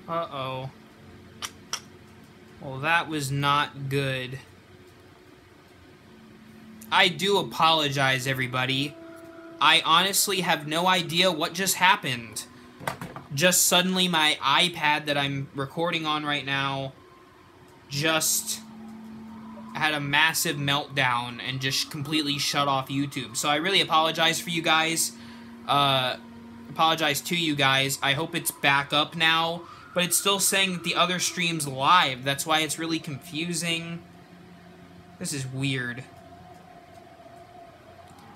Uh-oh. Well, that was not good. I do apologize, everybody. I honestly have no idea what just happened. Just suddenly my iPad that I'm recording on right now just had a massive meltdown and just completely shut off YouTube. So I really apologize for you guys. Apologize to you guys. I hope it's back up now, but it's still saying that the other stream's live. That's why it's really confusing. This is weird.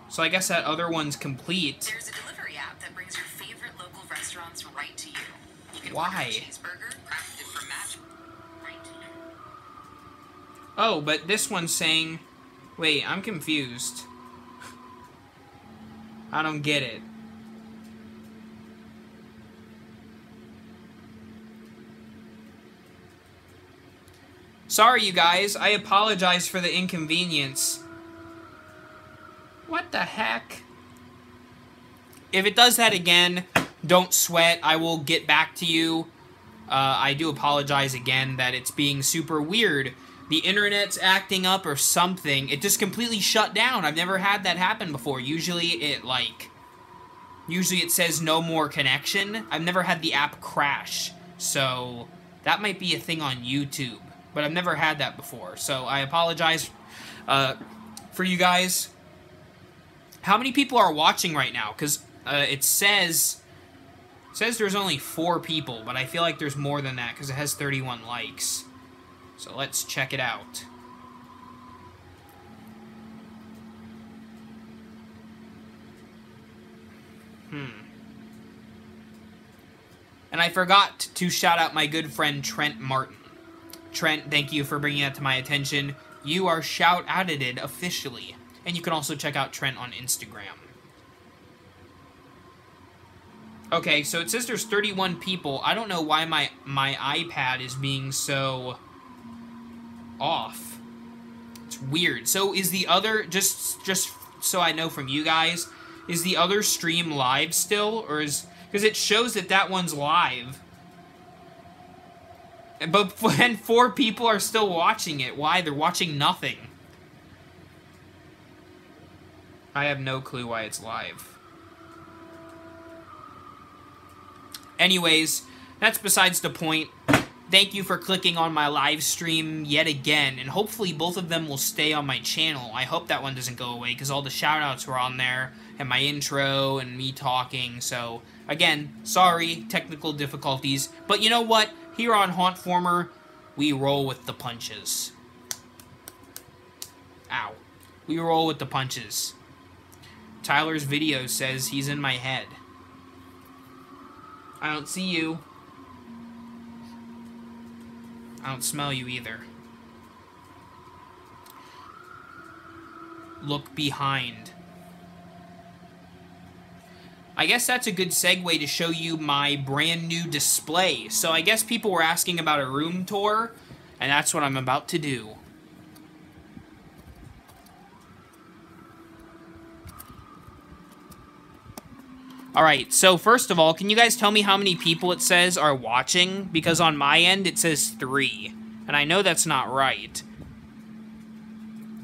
So I guess that other one's complete. There's a delivery app that brings your favorite local restaurants right to you. You can Why? order a cheeseburger crafted from magic right to you. Oh, but this one's saying... Wait, I'm confused. I don't get it. Sorry, you guys. I apologize for the inconvenience. What the heck? If it does that again, don't sweat. I will get back to you. I do apologize again that it's being super weird. The internet's acting up or something. It just completely shut down. I've never had that happen before. Usually it says no more connection. I've never had the app crash. So that might be a thing on YouTube. But I've never had that before. So I apologize for you guys. How many people are watching right now? Because it says there's only 4 people, but I feel like there's more than that because it has 31 likes. So let's check it out. And I forgot to shout out my good friend Trent Martin. Trent, thank you for bringing that to my attention. You are shout-outed officially. And you can also check out Trent on Instagram. Okay, so it says there's 31 people. I don't know why my iPad is being so off. It's weird. So is the other, just so I know from you guys, is the other stream live still? Or is, because it shows that that one's live. But when 4 people are still watching it, why? They're watching nothing. I have no clue why it's live. Anyways, that's besides the point. Thank you for clicking on my live stream yet again, and hopefully both of them will stay on my channel. I hope that one doesn't go away, because all the shoutouts were on there, and my intro, and me talking, so, again, sorry, technical difficulties. But you know what? Here on Haunt-Former, we roll with the punches. Ow. We roll with the punches. Tyler's video says he's in my head. I don't see you. I don't smell you either. Look behind. I guess that's a good segue to show you my brand new display. So I guess people were asking about a room tour, and that's what I'm about to do. Alright, so first of all, can you guys tell me how many people it says are watching? Because on my end, it says 3. And I know that's not right.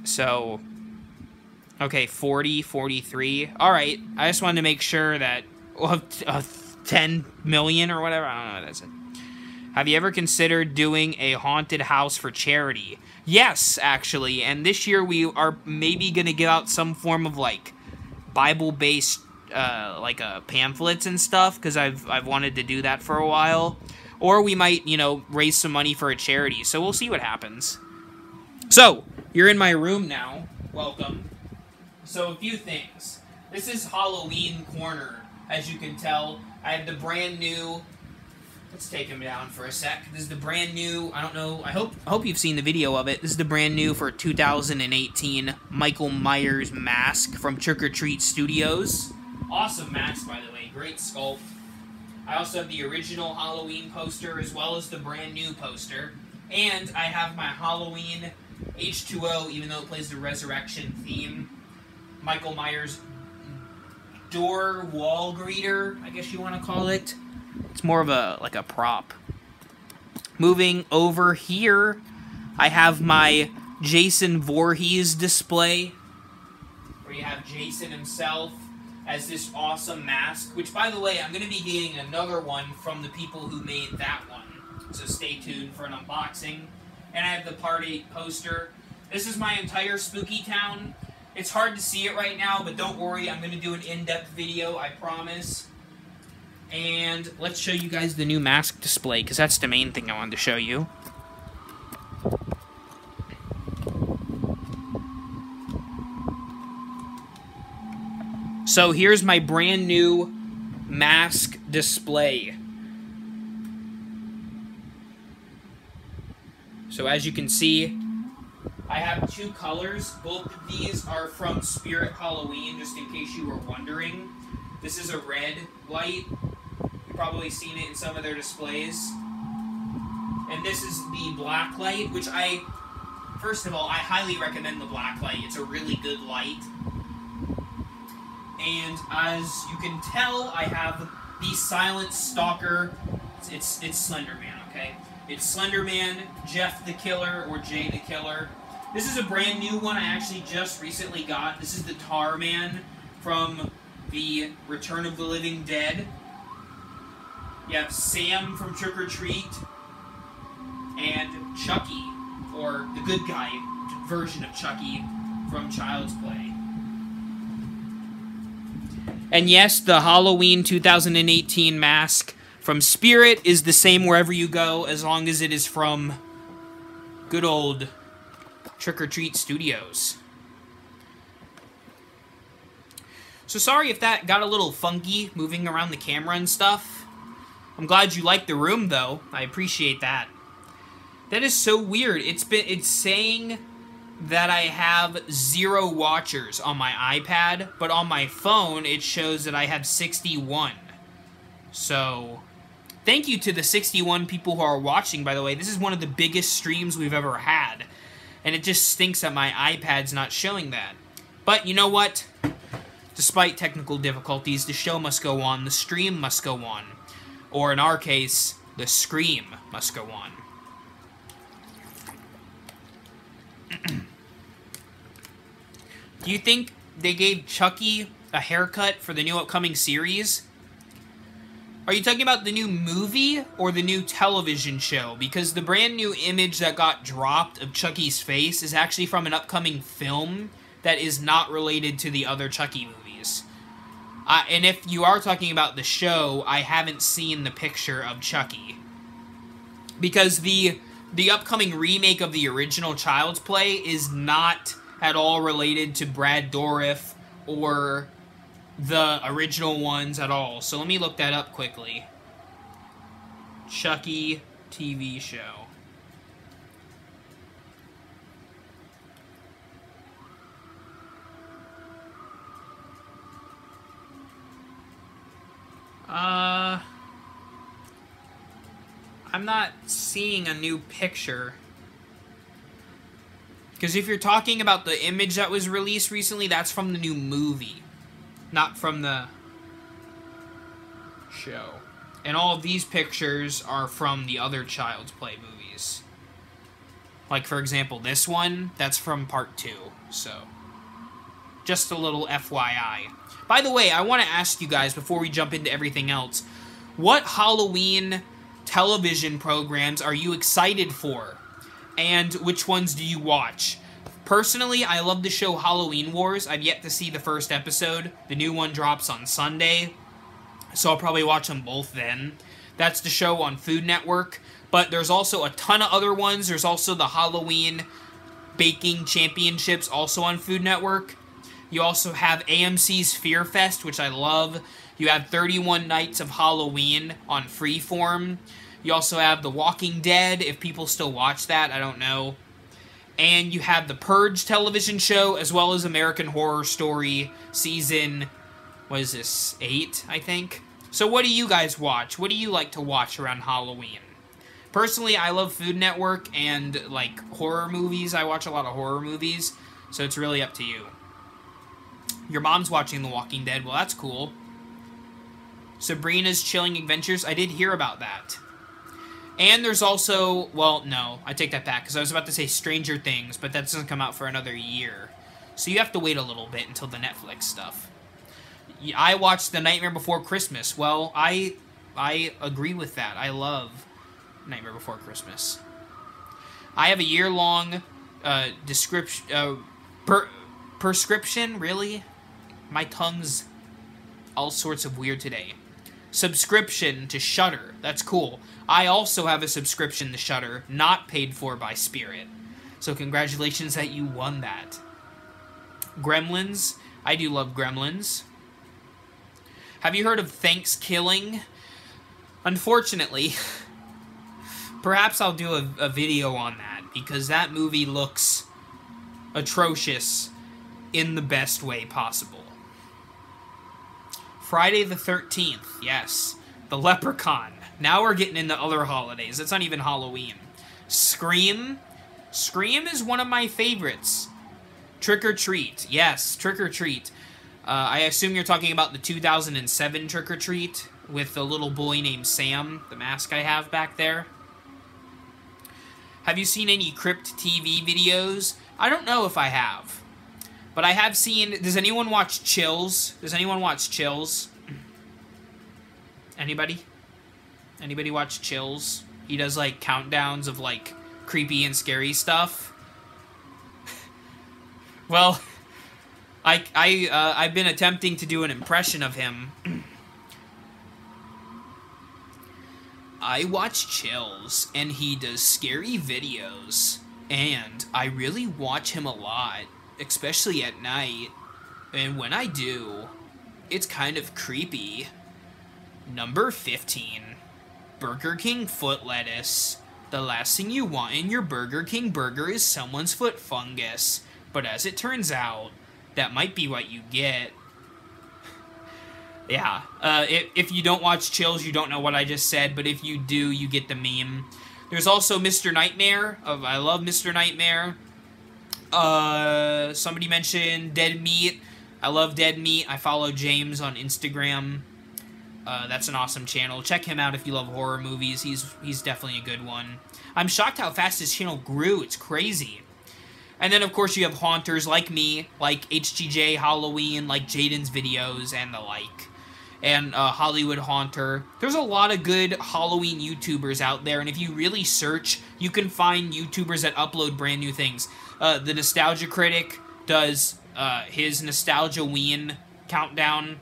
So, okay, 40, 43. Alright, I just wanted to make sure that, well, 10 million or whatever, I don't know what that said. Have you ever considered doing a haunted house for charity? Yes, actually, and this year we are maybe going to give out some form of, like, Bible-based pamphlets and stuff, because I've wanted to do that for a while. Or we might, you know, raise some money for a charity, so we'll see what happens. So, you're in my room now. Welcome. So, a few things. This is Halloween corner, as you can tell. I have the brand new... Let's take him down for a sec. This is the brand new, I don't know, I hope you've seen the video of it. This is the brand new for 2018 Michael Myers mask from Trick or Treat Studios. Awesome mask, by the way. Great sculpt. I also have the original Halloween poster as well as the brand new poster. And I have my Halloween H2O, even though it plays the Resurrection theme. Michael Myers door wall greeter, I guess you want to call it. It's more of a, like a prop. moving over here, I have my Jason Voorhees display, where you have Jason himself as this awesome mask, which, by the way, I'm going to be getting another one from the people who made that one. So stay tuned for an unboxing. And I have the Part 8 poster. This is my entire Spooky Town. It's hard to see it right now, but don't worry, I'm going to do an in-depth video, I promise. And let's show you guys the new mask display, because that's the main thing I wanted to show you. So here's my brand new mask display. So as you can see, I have two colors. Both of these are from Spirit Halloween, just in case you were wondering. This is a red light. You've probably seen it in some of their displays. And this is the black light, which first of all, I highly recommend the black light. It's a really good light. And as you can tell, I have the Silent Stalker. It's Slenderman, okay? It's Slenderman, Jeff the Killer, or Jay the Killer. This is a brand new one I actually just recently got. This is the Tar Man from the Return of the Living Dead. You have Sam from Trick or Treat, and Chucky, or the good guy version of Chucky from Child's Play. And yes, the Halloween 2018 mask from Spirit is the same wherever you go, as long as it is from good old Trick or Treat Studios. So sorry if that got a little funky, moving around the camera and stuff. I'm glad you liked the room, though. I appreciate that. That is so weird. It's saying that I have 0 watchers on my iPad, but on my phone it shows that I have 61. So, thank you to the 61 people who are watching, by the way. This is one of the biggest streams we've ever had, and it just stinks that my iPad's not showing that. But you know what? Despite technical difficulties, the show must go on, the stream must go on. Or in our case, the scream must go on. Do you think they gave Chucky a haircut for the new upcoming series? Are you talking about the new movie or the new television show? Because the brand new image that got dropped of Chucky's face is actually from an upcoming film that is not related to the other Chucky movies. And if you are talking about the show, I haven't seen the picture of Chucky. Because the upcoming remake of the original Child's Play is not at all related to Brad Dourif or the original ones at all. So let me look that up quickly. Chucky TV show. I'm not seeing a new picture. Because if you're talking about the image that was released recently, that's from the new movie, not from the show. And all of these pictures are from the other Child's Play movies. Like, for example, this one, that's from Part 2, so just a little FYI. By the way, I want to ask you guys, before we jump into everything else, what Halloween television programs are you excited for? And which ones do you watch? Personally, I love the show Halloween Wars. I've yet to see the first episode. The new one drops on Sunday, so I'll probably watch them both then. That's the show on Food Network. But there's also a ton of other ones. There's also the Halloween Baking Championships, also on Food Network. You also have AMC's Fear Fest, which I love. You have 31 Nights of Halloween on Freeform. You also have The Walking Dead, if people still watch that, I don't know. And you have the Purge television show, as well as American Horror Story season, what is this, 8, I think? So what do you guys watch? What do you like to watch around Halloween? Personally, I love Food Network and, like, horror movies. I watch a lot of horror movies, so it's really up to you. Your mom's watching The Walking Dead. Well, that's cool. Sabrina's Chilling Adventures. I did hear about that. And there's also, well, no, I take that back, because I was about to say Stranger Things, but that doesn't come out for another year. So you have to wait a little bit until the Netflix stuff. I watched The Nightmare Before Christmas. Well, I agree with that. I love Nightmare Before Christmas. I have a year-long prescription, really? My tongue's all sorts of weird today. Subscription to Shudder. That's cool. I also have a subscription to Shudder, not paid for by Spirit. So congratulations that you won that. Gremlins. I do love Gremlins. Have you heard of Thanksgiving? Unfortunately, perhaps I'll do a video on that, because that movie looks atrocious in the best way possible. Friday the 13th, yes. The Leprechaun. Now we're getting into other holidays. It's not even Halloween. Scream. Scream is one of my favorites. Trick or Treat. Yes, Trick or Treat. I assume you're talking about the 2007 Trick or Treat with the little boy named Sam, the mask I have back there. Have you seen any Crypt TV videos? I don't know if I have. But I have seen... Does anyone watch Chills? Does anyone watch Chills? Anybody? Anybody watch Chills? He does, like, countdowns of, like, creepy and scary stuff. Well, I've been attempting to do an impression of him. I watch Chills, and he does scary videos. And I really watch him a lot, especially at night. And when I do, it's kind of creepy. Number 15. Burger King foot lettuce. The last thing you want in your Burger King burger is someone's foot fungus. But as it turns out, that might be what you get. Yeah, if you don't watch Chills, you don't know what I just said, but if you do, you get the meme. There's also Mr. Nightmare. I love Mr. Nightmare. Somebody mentioned Dead Meat. I love Dead Meat. I follow James on Instagram. That's an awesome channel. Check him out if you love horror movies. He's definitely a good one. I'm shocked how fast his channel grew. It's crazy. And then, of course, you have haunters like me, like HGJ Halloween, like Jaden's videos, and the like. And Hollywood Haunter. There's a lot of good Halloween YouTubers out there, and if you really search, you can find YouTubers that upload brand new things. The Nostalgia Critic does his Nostalgia-ween countdown.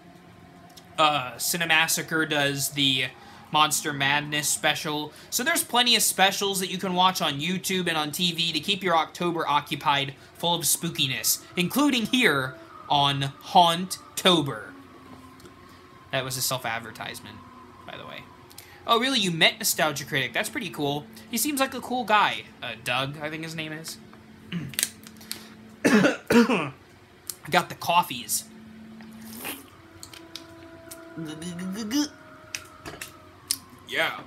Cinemassacre does the Monster Madness special. So there's plenty of specials that you can watch on YouTube and on TV to keep your October occupied full of spookiness, including here on Haunt-Tober. That was a self-advertisement, by the way. Oh, really? You met Nostalgia Critic? That's pretty cool. He seems like a cool guy. Doug, I think his name is. I got the coffees. Yeah.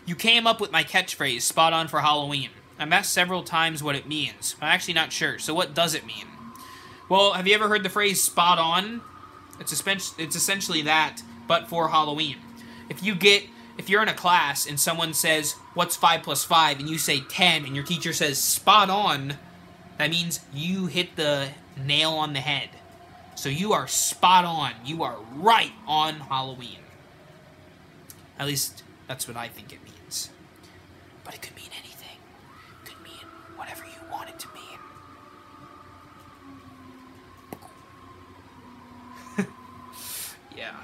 You came up with my catchphrase, spot on for Halloween. I've asked several times what it means. I'm actually not sure, so what does it mean? Well, have you ever heard the phrase spot on? It's essentially that, but for Halloween. If you're in a class and someone says, what's 5 plus 5, and you say 10, and your teacher says spot on, that means you hit the nail on the head. So you are spot on. You are right on Halloween. At least, that's what I think it means. But it could mean anything. It could mean whatever you want it to mean. Yeah.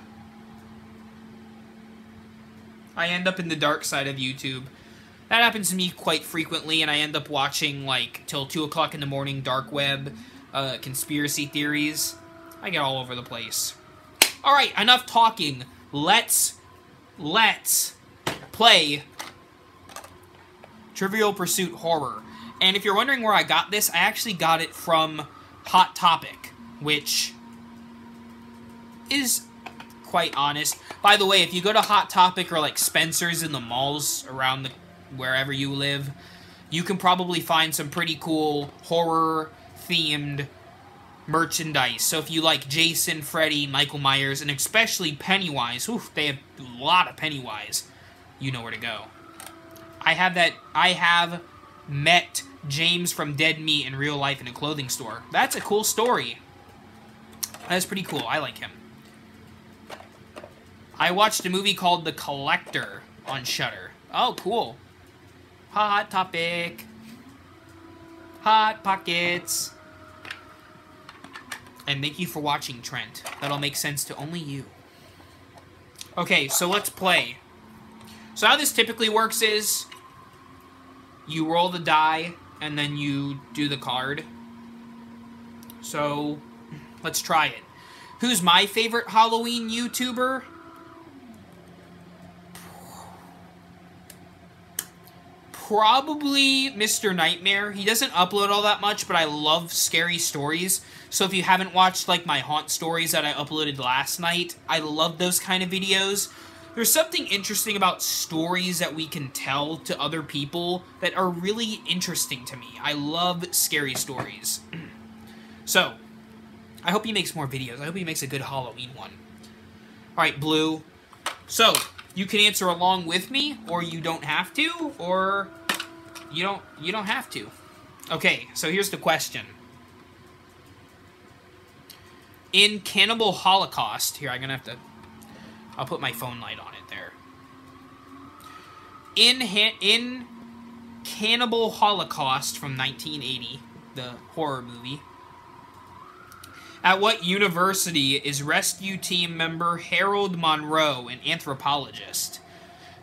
I end up in the dark side of YouTube. That happens to me quite frequently, and I end up watching, like, till 2 o'clock in the morning, dark web, conspiracy theories. I get all over the place. Alright, enough talking. Let's play Trivial Pursuit Horror. And if you're wondering where I got this, I actually got it from Hot Topic, which is quite honest. By the way, if you go to Hot Topic or like Spencer's in the malls around wherever you live, you can probably find some pretty cool horror-themed merchandise. So if you like Jason, Freddy, Michael Myers, and especially Pennywise, oof, they have a lot of Pennywise, you know where to go. I have met James from Dead Meat in real life in a clothing store. That's a cool story. That's pretty cool. I like him. I watched a movie called The Collector on Shudder. Oh, cool. Hot topic. Hot pockets. And thank you for watching, Trent. That'll make sense to only you. Okay, so let's play. So how this typically works is you roll the die and then you do the card. So let's try it. Who's my favorite Halloween YouTuber? Probably Mr. Nightmare. He doesn't upload all that much, but I love scary stories. So if you haven't watched like my haunt stories that I uploaded last night, I love those kind of videos. There's something interesting about stories that we can tell to other people that are really interesting to me. I love scary stories. So, I hope he makes more videos. I hope he makes a good Halloween one. Alright, Blue. So, you can answer along with me, or you don't have to, or you don't have to. Okay, so here's the question. In Cannibal Holocaust, here, I'll put my phone light on it there. In Cannibal Holocaust from 1980, the horror movie, at what university is rescue team member Harold Monroe an anthropologist?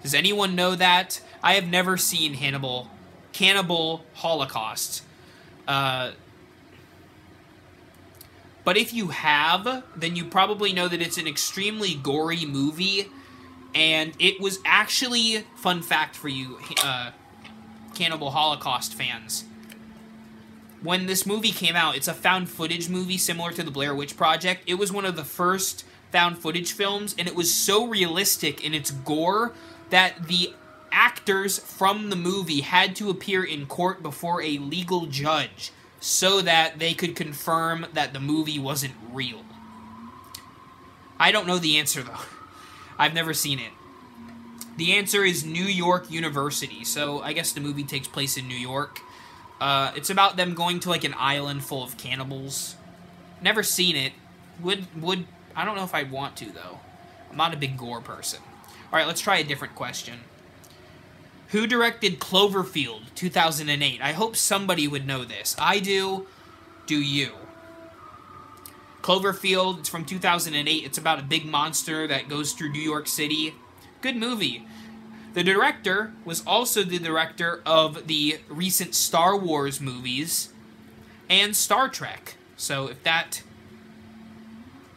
Does anyone know that? I have never seen Cannibal Holocaust. But if you have, then you probably know that it's an extremely gory movie, and it was actually, fun fact for you, Cannibal Holocaust fans, when this movie came out, it's a found footage movie similar to the Blair Witch Project. It was one of the first found footage films, and it was so realistic in its gore that the actors from the movie had to appear in court before a legal judge so that they could confirm that the movie wasn't real. I don't know the answer, though. I've never seen it. The answer is New York University, so I guess the movie takes place in New York. It's about them going to, like, an island full of cannibals. Never seen it. I don't know if I'd want to, though. I'm not a big gore person. Alright, let's try a different question. Who directed Cloverfield 2008? I hope somebody would know this. I do. Do you? Cloverfield, it's from 2008. It's about a big monster that goes through New York City. Good movie. The director was also the director of the recent Star Wars movies and Star Trek. So if that...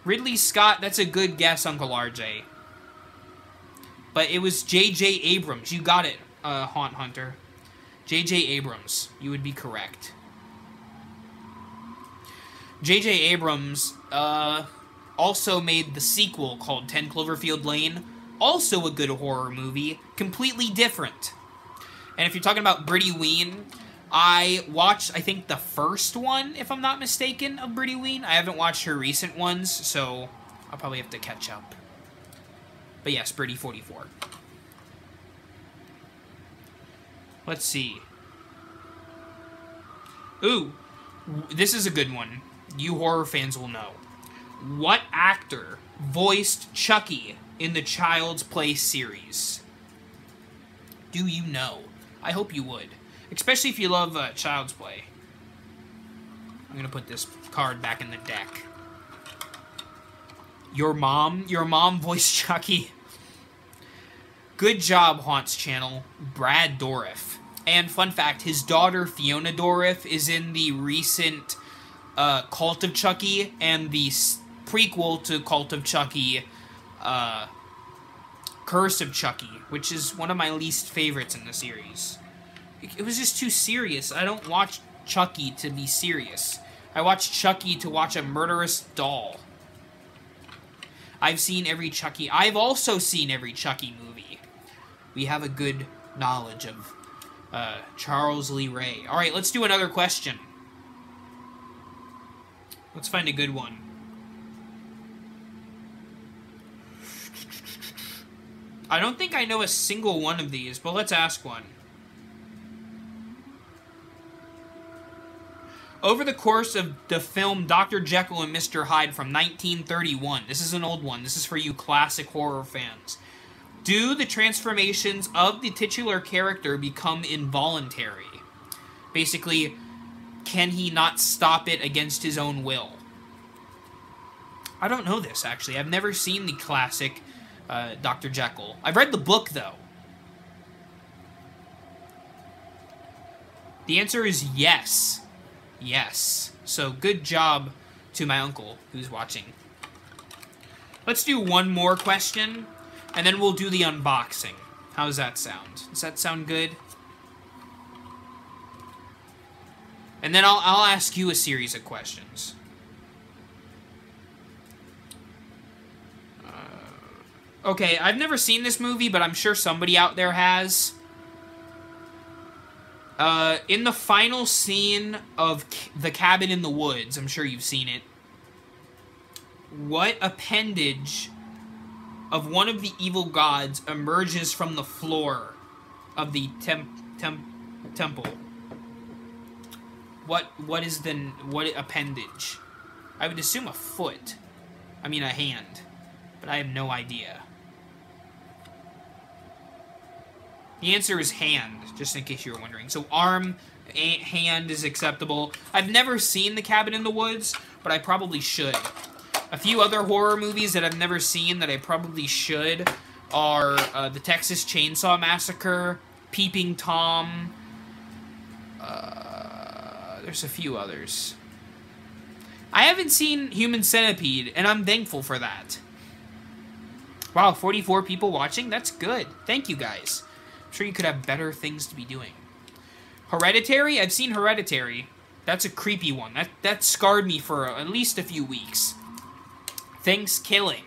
Ridley Scott, that's a good guess, Uncle RJ. But it was J.J. Abrams. You got it, Haunt Hunter. J.J. Abrams. You would be correct. J.J. Abrams also made the sequel called 10 Cloverfield Lane. Also a good horror movie. Completely different. And if you're talking about Britty Ween, I watched, I think, the first one, if I'm not mistaken, of Britty Ween. I haven't watched her recent ones, so I'll probably have to catch up. But yes, Britty 44. Let's see. Ooh, this is a good one. You horror fans will know. What actor voiced Chucky in the Child's Play series? Do you know? I hope you would. Especially if you love Child's Play. I'm gonna put this card back in the deck. Your mom voiced Chucky. Good job, Haunts channel. Brad Dourif. And fun fact, his daughter Fiona Dourif is in the recent Cult of Chucky and the prequel to Cult of Chucky, Curse of Chucky, which is one of my least favorites in the series. It was just too serious. I don't watch Chucky to be serious. I watch Chucky to watch a murderous doll. I've also seen every Chucky movie. We have a good knowledge of Charles Lee Ray. Alright, let's do another question. Let's find a good one. I don't think I know a single one of these, but let's ask one. Over the course of the film Dr. Jekyll and Mr. Hyde from 1931, this is an old one, this is for you classic horror fans, do the transformations of the titular character become involuntary? Basically, can he not stop it against his own will? I don't know this, actually. I've never seen the classic Dr. Jekyll. I've read the book, though. The answer is yes. Yes. So, good job to my uncle who's watching. Let's do one more question, and then we'll do the unboxing. How does that sound? Does that sound good? And then I'll ask you a series of questions. Okay, I've never seen this movie, but I'm sure somebody out there has. In the final scene of The Cabin in the Woods, I'm sure you've seen it, what appendage of one of the evil gods emerges from the floor of the temple? What appendage? I would assume a foot. I mean a hand. But I have no idea. The answer is hand, just in case you were wondering. So arm, hand is acceptable. I've never seen The Cabin in the Woods, but I probably should. A few other horror movies that I've never seen that I probably should are The Texas Chainsaw Massacre, Peeping Tom. There's a few others. I haven't seen Human Centipede, and I'm thankful for that. Wow, 44 people watching? That's good. Thank you, guys. I'm sure you could have better things to be doing. Hereditary? I've seen Hereditary. That's a creepy one. That scarred me for at least a few weeks. Thanksgiving.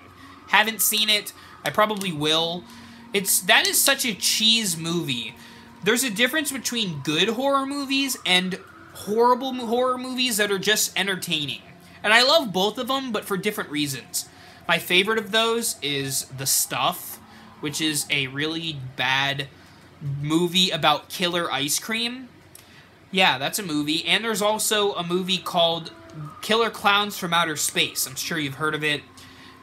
Haven't seen it. I probably will. That is such a cheese movie. There's a difference between good horror movies and horrible horror movies that are just entertaining. And I love both of them, but for different reasons. My favorite of those is The Stuff, which is a really bad movie about killer ice cream. Yeah, that's a movie. And there's also a movie called Killer Clowns from Outer Space. I'm sure you've heard of it.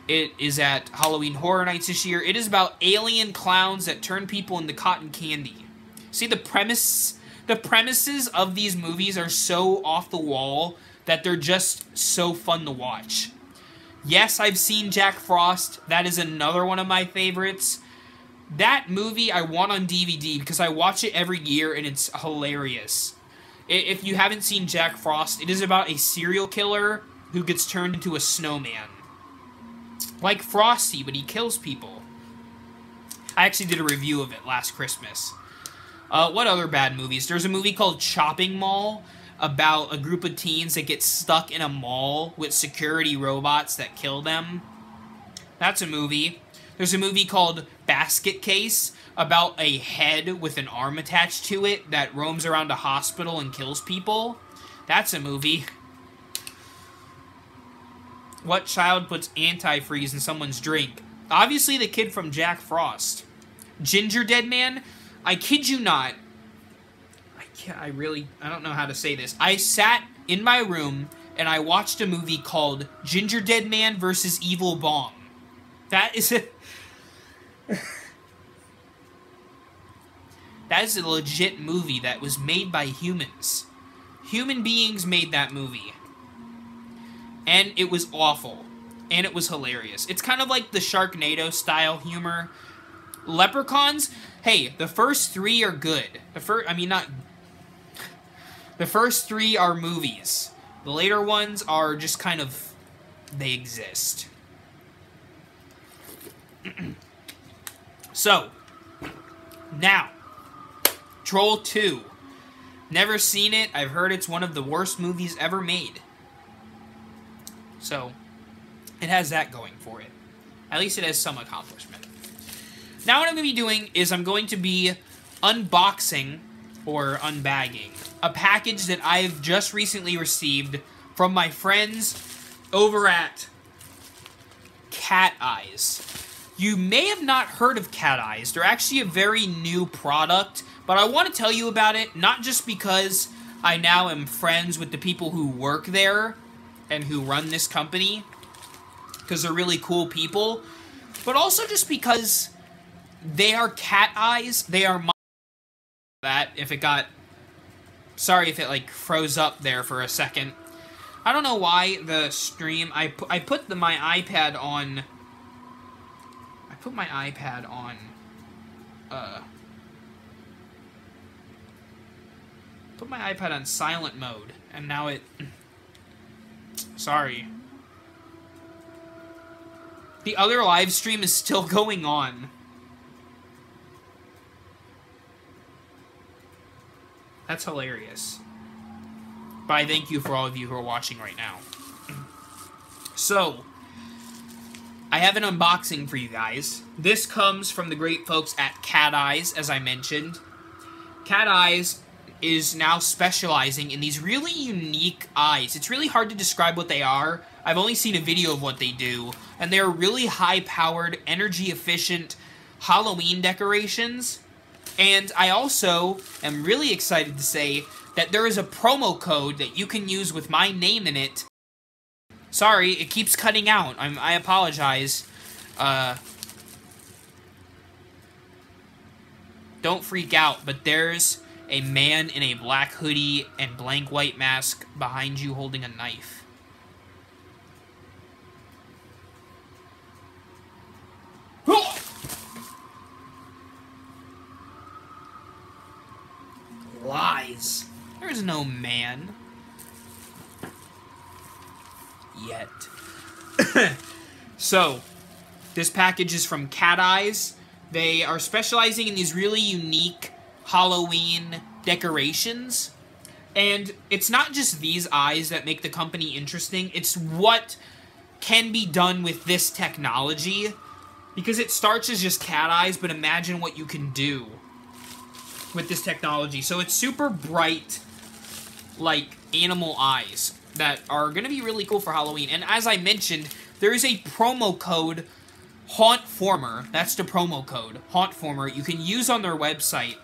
It is at Halloween Horror Nights this year. It is about alien clowns that turn people into cotton candy. See, the premises of these movies are so off the wall that they're just so fun to watch. Yes, I've seen Jack Frost. That is another one of my favorites. That movie I want on DVD because I watch it every year and it's hilarious. If you haven't seen Jack Frost, it is about a serial killer who gets turned into a snowman. Like Frosty, but he kills people. I actually did a review of it last Christmas. What other bad movies? There's a movie called Chopping Mall about a group of teens that get stuck in a mall with security robots that kill them. That's a movie. There's a movie called Basket Case about a head with an arm attached to it that roams around a hospital and kills people. That's a movie. What child puts antifreeze in someone's drink? Obviously the kid from Jack Frost. Ginger Dead Man? I kid you not. I don't know how to say this. I sat in my room and I watched a movie called Ginger Dead Man vs. Evil Bong. That is a legit movie that was made by humans. Human beings made that movie. And it was awful. And it was hilarious. It's kind of like the Sharknado style humor. Leprechauns, hey, the first three are good. The first three are movies. The later ones are just kind of, they exist. So, now, Troll 2. Never seen it. I've heard it's one of the worst movies ever made. So, it has that going for it. At least it has some accomplishment. Now what I'm going to be doing is I'm going to be unboxing, or unbagging, a package that I've just recently received from my friends over at Cat Eyes. You may have not heard of Cat Eyes. They're actually a very new product, but I want to tell you about it, not just because I now am friends with the people who work there and who run this company, because they're really cool people, but also just because they are cat eyes. They are that if it got... Sorry if it, like, froze up there for a second. I don't know why the stream... I put my iPad on... I put my iPad on... Put my iPad on silent mode, and now it... Sorry. The other live stream is still going on. That's hilarious. But I thank you for all of you who are watching right now. So, I have an unboxing for you guys. This comes from the great folks at Cat Eyes, as I mentioned. Cat Eyes is now specializing in these really unique eyes. It's really hard to describe what they are. I've only seen a video of what they do, and they're really high-powered, energy-efficient Halloween decorations. And I also am really excited to say that there is a promo code that you can use with my name in it. Sorry, it keeps cutting out. I apologize. Don't freak out, but there's a man in a black hoodie and blank white mask behind you holding a knife. Lies. There is no man. Yet. So, this package is from Cat Eyes. They are specializing in these really unique Halloween decorations. And it's not just these eyes that make the company interesting. It's what can be done with this technology. Because it starts as just cat eyes, but imagine what you can do with this technology. So it's super bright, like, animal eyes that are going to be really cool for Halloween. And as I mentioned, there is a promo code, Haunt-Former. That's the promo code, Haunt-Former. You can use on their website.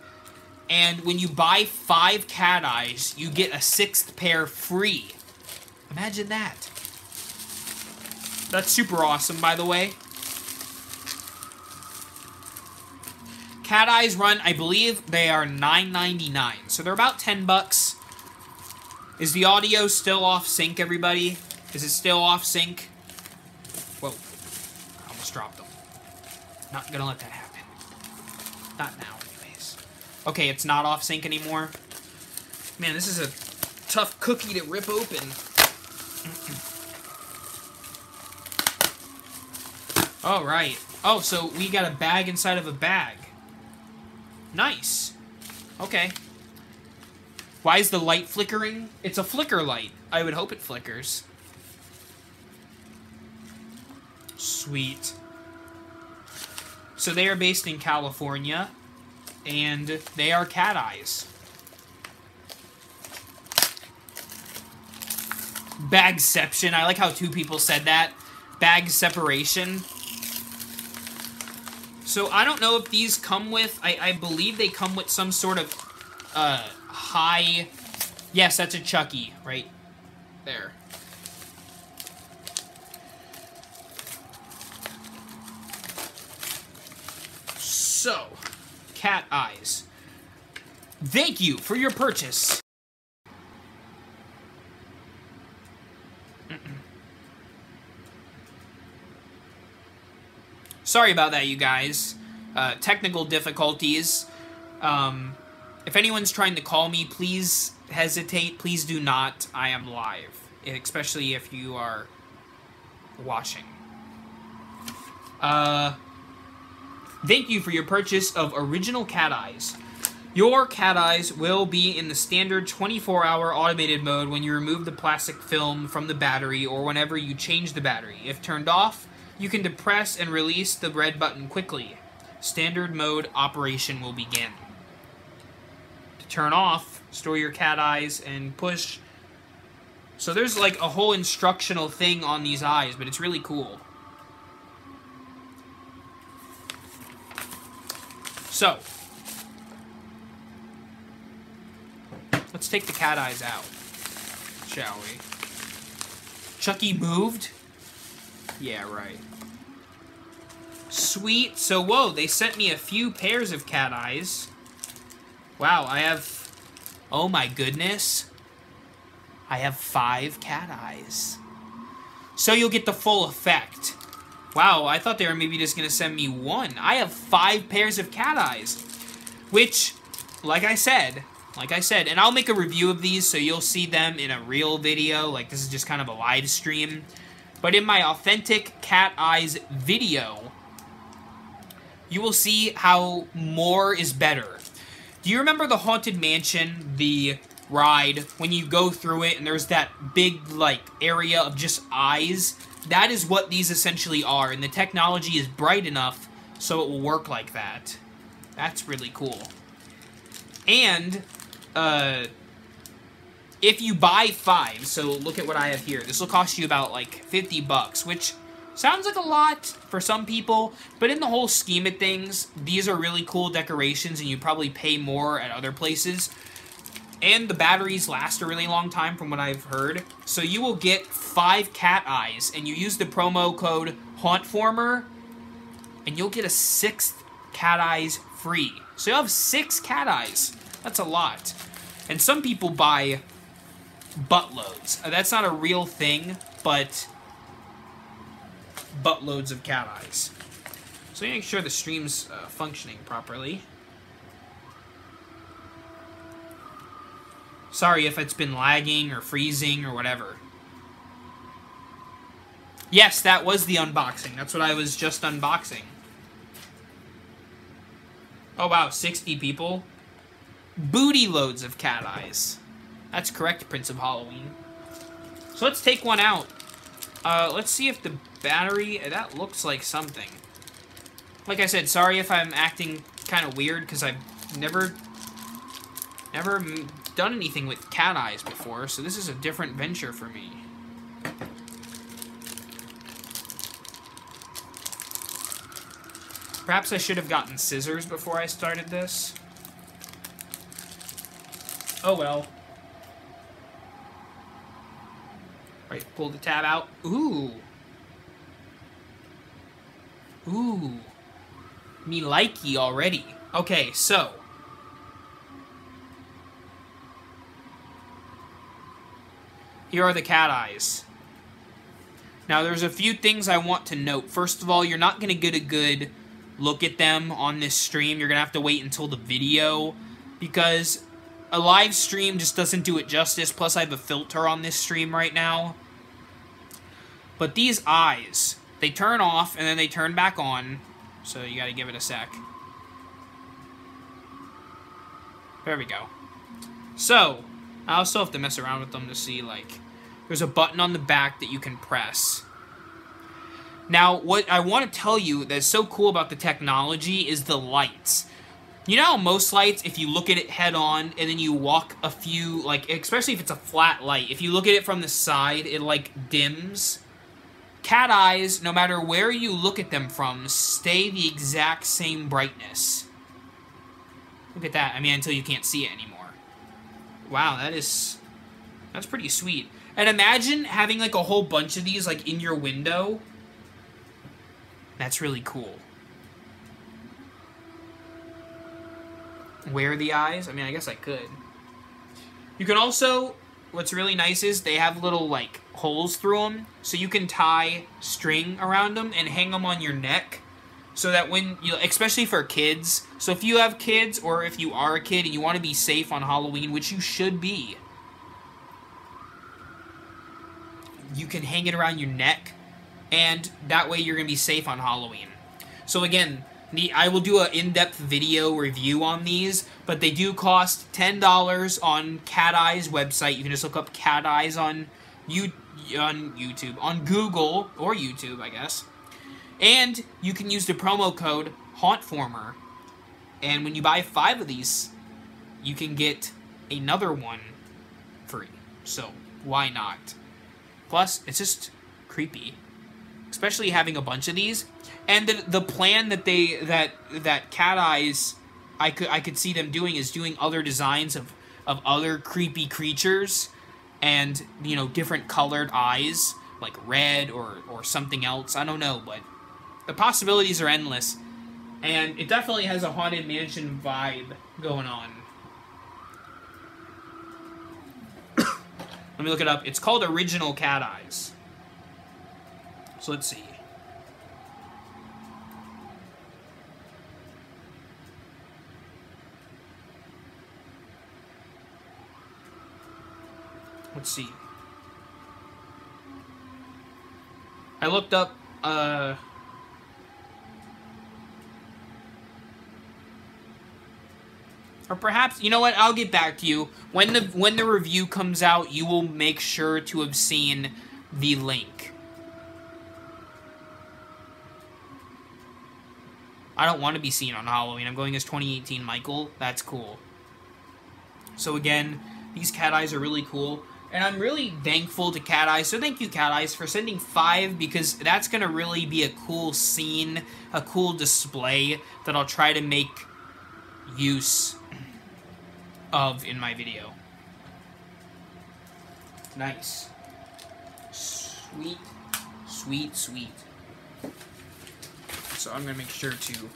And when you buy 5 cat eyes, you get a 6th pair free. Imagine that. That's super awesome, by the way. Cat eyes run, I believe they are $9.99. So they're about 10 bucks. Is the audio still off sync, everybody? Is it still off sync? Whoa. I almost dropped them. Not gonna let that happen. Not now, anyways. Okay, it's not off sync anymore. Man, this is a tough cookie to rip open. All right. Oh, so we got a bag inside of a bag. Nice. Okay. Why is the light flickering? It's a flicker light. I would hope it flickers. Sweet. So they are based in California, and they are cat eyes. Bagception. I like how 2 people said that. Bag separation. So I don't know if these come with... I believe they come with some sort of high... Yes, that's a Chucky right there. So, cat eyes. Thank you for your purchase. Sorry about that, you guys. Technical difficulties. If anyone's trying to call me, please hesitate. Please do not. I am live. Especially if you are watching. Thank you for your purchase of original cat eyes. Your cat eyes will be in the standard 24-hour automated mode when you remove the plastic film from the battery or whenever you change the battery. If turned off, you can depress and release the red button quickly. Standard mode operation will begin. To turn off, store your cat eyes and push. So there's like a whole instructional thing on these eyes, but it's really cool. So, Let's take the cat eyes out, shall we? Chucky moved? Yeah, right. Sweet. So, whoa, they sent me a few pairs of cat eyes. Wow, I have... Oh my goodness. I have 5 cat eyes. So you'll get the full effect. Wow, I thought they were maybe just going to send me 1. I have 5 pairs of cat eyes. Which, like I said, and I'll make a review of these so you'll see them in a real video. Like, this is just kind of a live stream. But in my authentic cat eyes video, you will see how more is better. Do you remember the Haunted Mansion, the ride, when you go through it and there's that big, like, area of just eyes? That is what these essentially are, and the technology is bright enough so it will work like that. That's really cool. And, if you buy 5, so look at what I have here. This will cost you about, like, 50 bucks, which sounds like a lot for some people, but in the whole scheme of things, these are really cool decorations, and you probably pay more at other places. And the batteries last a really long time from what I've heard. So you will get 5 cat eyes, and you use the promo code Haunt-Former, and you'll get a 6th cat eyes free. So you'll have 6 cat eyes. That's a lot. And some people buy buttloads. That's not a real thing, but buttloads of cat eyes. So make sure the stream's functioning properly. Sorry if it's been lagging or freezing or whatever. Yes, that was the unboxing. That's what I was just unboxing. Oh wow, 60 people. Booty loads of cat eyes. That's correct, Prince of Halloween. So let's take one out. Let's see if the battery... That looks like something. Like I said, sorry if I'm acting kind of weird, because I've never done anything with cat eyes before, so this is a different venture for me. Perhaps I should have gotten scissors before I started this. Oh well. Right, pull the tab out. Ooh. Ooh. Me likey already. Okay, so. Here are the cat eyes. Now, there's a few things I want to note. First of all, you're not going to get a good look at them on this stream. You're going to have to wait until the video, because a live stream just doesn't do it justice. Plus, I have a filter on this stream right now. But these eyes, they turn off and then they turn back on. So you got to give it a sec. There we go. So, I'll still have to mess around with them to see, like, there's a button on the back that you can press. Now, what I want to tell you that's so cool about the technology is the lights. You know how most lights, if you look at it head on and then you walk a few, like, especially if it's a flat light, if you look at it from the side, it, like, dims. Cat eyes, no matter where you look at them from, stay the exact same brightness. Look at that. I mean, until you can't see it anymore. Wow, that's pretty sweet. And imagine having, like, a whole bunch of these, like, in your window. That's really cool. Wear the eyes? I mean, I guess I could. You can also, what's really nice is they have little, like, holes through them. So you can tie string around them and hang them on your neck. So that when you, especially for kids, so if you have kids or if you are a kid and you want to be safe on Halloween, which you should be, you can hang it around your neck, and that way you're going to be safe on Halloween. So again, I will do an in-depth video review on these, but they do cost $10 on Cat Eye's website. You can just look up Cat Eyes on YouTube, on Google, or YouTube, I guess. And you can use the promo code Haunt-Former. And when you buy 5 of these, you can get another one free. So, why not? Plus, it's just creepy. Especially having a bunch of these. And the plan that that Cat Eyes, I could see them doing is doing other designs of of other creepy creatures and, you know, different colored eyes, like red or something else. I don't know, but the possibilities are endless. And it definitely has a Haunted Mansion vibe going on. Let me look it up. It's called Original Cat Eyes. So let's see. Let's see. I looked up, or perhaps, you know what, I'll get back to you. When the review comes out, you will make sure to have seen the link. I don't want to be seen on Halloween. I'm going as 2018 Michael. That's cool. So again, these cat eyes are really cool. And I'm really thankful to Cat Eyes. So thank you, Cat Eyes, for sending 5, because that's going to really be a cool scene, a cool display that I'll try to make use of in my video. Nice. Sweet, sweet, sweet. So I'm going to make sure to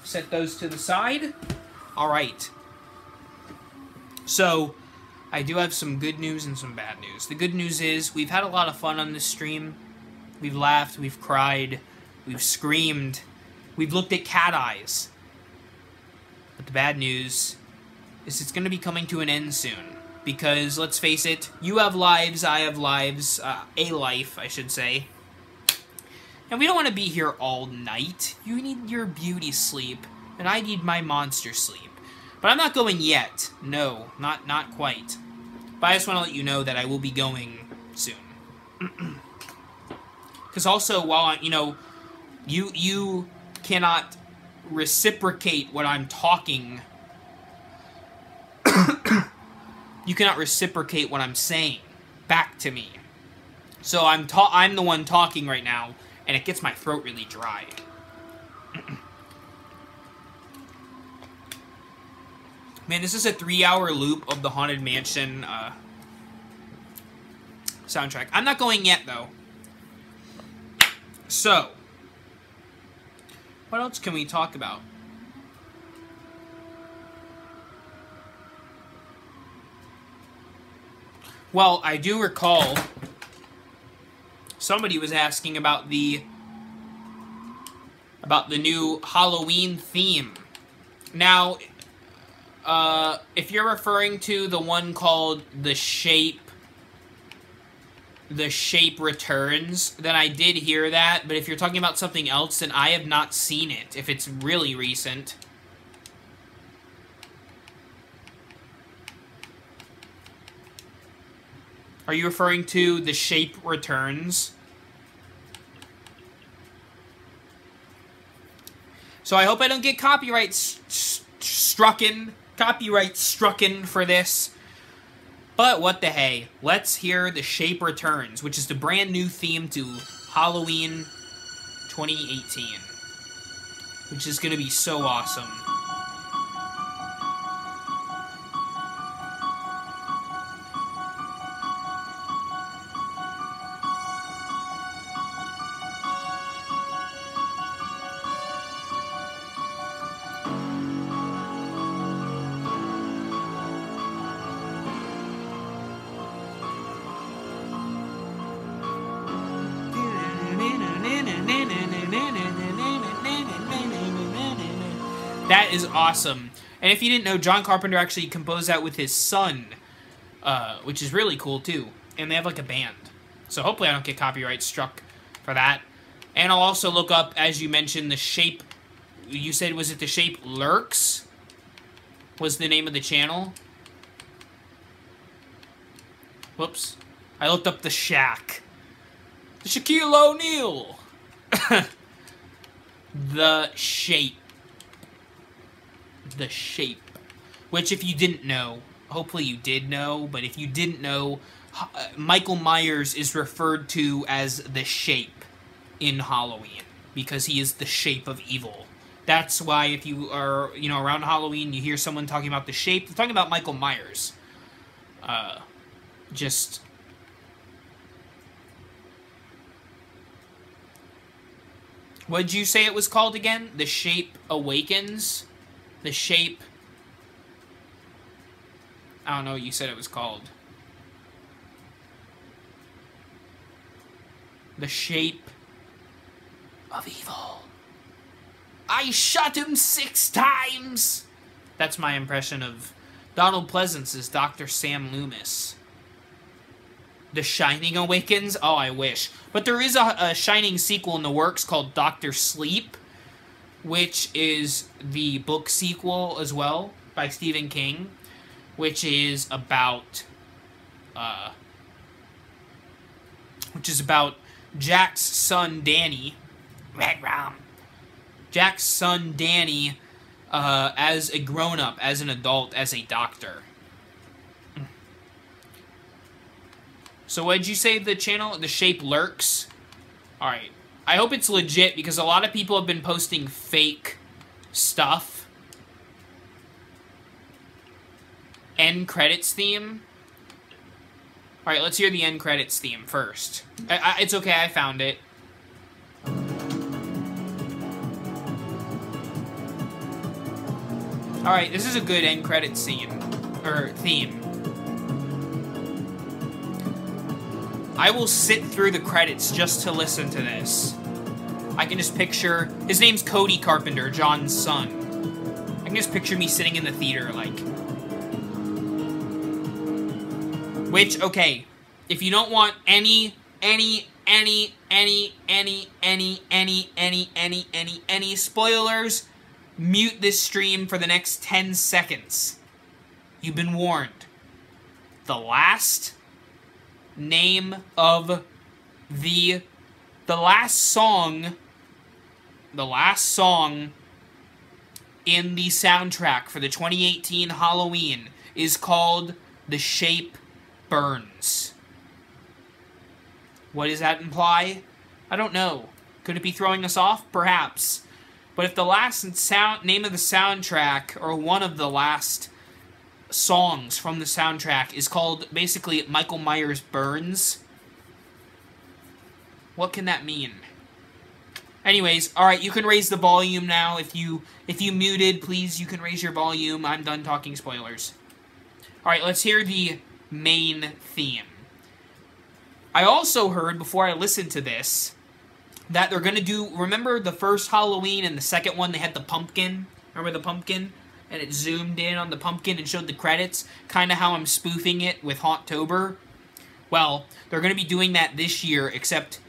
set those to the side. All right. So, I do have some good news and some bad news. The good news is, we've had a lot of fun on this stream. We've laughed, we've cried, we've screamed, we've looked at cat eyes. But the bad news is it's going to be coming to an end soon. Because, let's face it, you have lives, I have lives, a life, I should say. And we don't want to be here all night. You need your beauty sleep, and I need my monster sleep. But I'm not going yet. No, not quite. But I just want to let you know that I will be going soon. Because also, while you know, you cannot reciprocate what I'm talking. You cannot reciprocate what I'm saying back to me. So I'm the one talking right now, and it gets my throat really dry. Man, this is a 3-hour loop of the Haunted Mansion soundtrack. I'm not going yet, though. So, what else can we talk about? Well, I do recall somebody was asking about the new Halloween theme. Now, if you're referring to the one called The Shape Returns, then I did hear that, but if you're talking about something else, then I have not seen it, if it's really recent. Are you referring to The Shape Returns? So I hope I don't get copyright strucken for this. But what the hey, let's hear The Shape Returns, which is the brand new theme to Halloween 2018. Which is going to be so awesome. That is awesome. And if you didn't know, John Carpenter actually composed that with his son, which is really cool, too. And they have, like, a band. So hopefully I don't get copyright struck for that. And I'll also look up, as you mentioned, The Shape... You said, was it The Shape Lurks? Was the name of the channel? Whoops. I looked up The Shack. The Shaquille O'Neal! The Shape. The Shape. Which, if you didn't know, hopefully you did know, but if you didn't know, Michael Myers is referred to as the Shape in Halloween, because he is the shape of evil. That's why if you are, you know, around Halloween, you hear someone talking about The Shape, they're talking about Michael Myers. Just... What did you say it was called again? The Shape Awakens? The Shape... I don't know what you said it was called. The Shape of Evil. I shot him 6 times! That's my impression of Donald Pleasance as Dr. Sam Loomis. The Shining Awakens? Oh, I wish. But there is a Shining sequel in the works called Dr. Sleep, which is the book sequel as well by Stephen King, which is about Jack's son Danny. Red Rum. Jack's son Danny as a grown-up, as an adult, as a doctor. So what did you say the channel? The Shape Lurks? Alright. I hope it's legit, because a lot of people have been posting fake stuff. End credits theme? Alright, let's hear the end credits theme first. It's okay, I found it. Alright, this is a good end credits scene. Or theme. I will sit through the credits just to listen to this. I can just picture... His name's Cody Carpenter, John's son. I can just picture me sitting in the theater, like... Which, okay, if you don't want any spoilers, mute this stream for the next 10 seconds. You've been warned. The last name of the last song in the soundtrack for the 2018 Halloween is called The Shape Burns. What does that imply? I don't know. Could it be throwing us off? Perhaps. But if the last name of the soundtrack, or one of the last songs from the soundtrack, is called basically Michael Myers Burns, what can that mean? Anyways, alright, you can raise the volume now. If you muted, please, you can raise your volume. I'm done talking spoilers. Alright, let's hear the main theme. I also heard, before I listened to this, that they're gonna do... Remember the first Halloween and the second one, they had the pumpkin? Remember the pumpkin? And it zoomed in on the pumpkin and showed the credits? Kind of how I'm spoofing it with Haunt-Tober. Well, they're gonna be doing that this year, except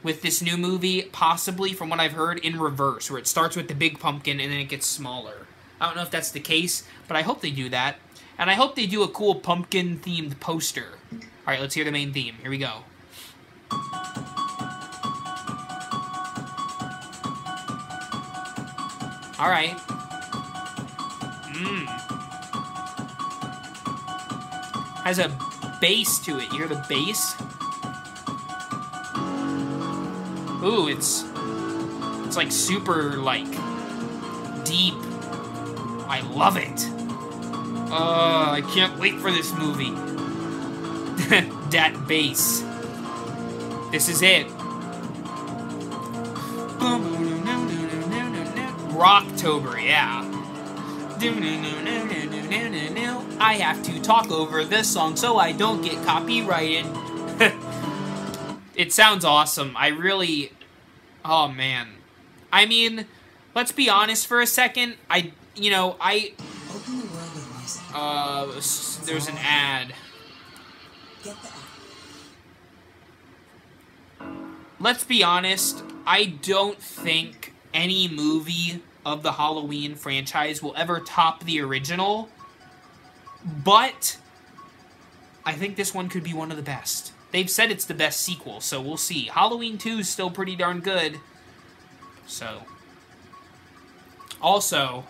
with this new movie, possibly, from what I've heard, in reverse, where it starts with the big pumpkin and then it gets smaller. I don't know if that's the case, but I hope they do that. And I hope they do a cool pumpkin-themed poster. Alright, let's hear the main theme. Here we go. Alright. Has a bass to it. You hear the bass? Ooh, it's like super, like, deep. I love it. I can't wait for this movie. That bass. This is it. Rocktober, yeah. I have to talk over this song so I don't get copyrighted. It sounds awesome. I really... Oh, man. I mean, let's be honest for a second. There's an ad. Let's be honest, I don't think any movie of the Halloween franchise will ever top the original, but I think this one could be one of the best. They've said it's the best sequel, so we'll see. Halloween 2 is still pretty darn good. So. Also,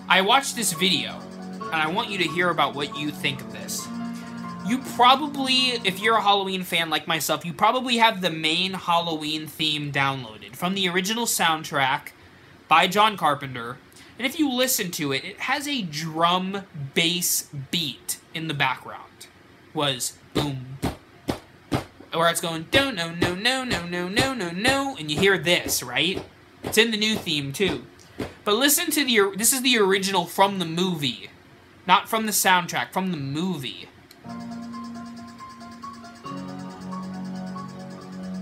I watched this video, and I want you to hear about what you think of this. You probably, if you're a Halloween fan like myself, you probably have the main Halloween theme downloaded from the original soundtrack by John Carpenter. And if you listen to it, it has a drum bass beat in the background. Was boom, where it's going no no no no no no no no no, and you hear this, right? It's in the new theme too. But listen to this is the original from the movie, not from the soundtrack, from the movie.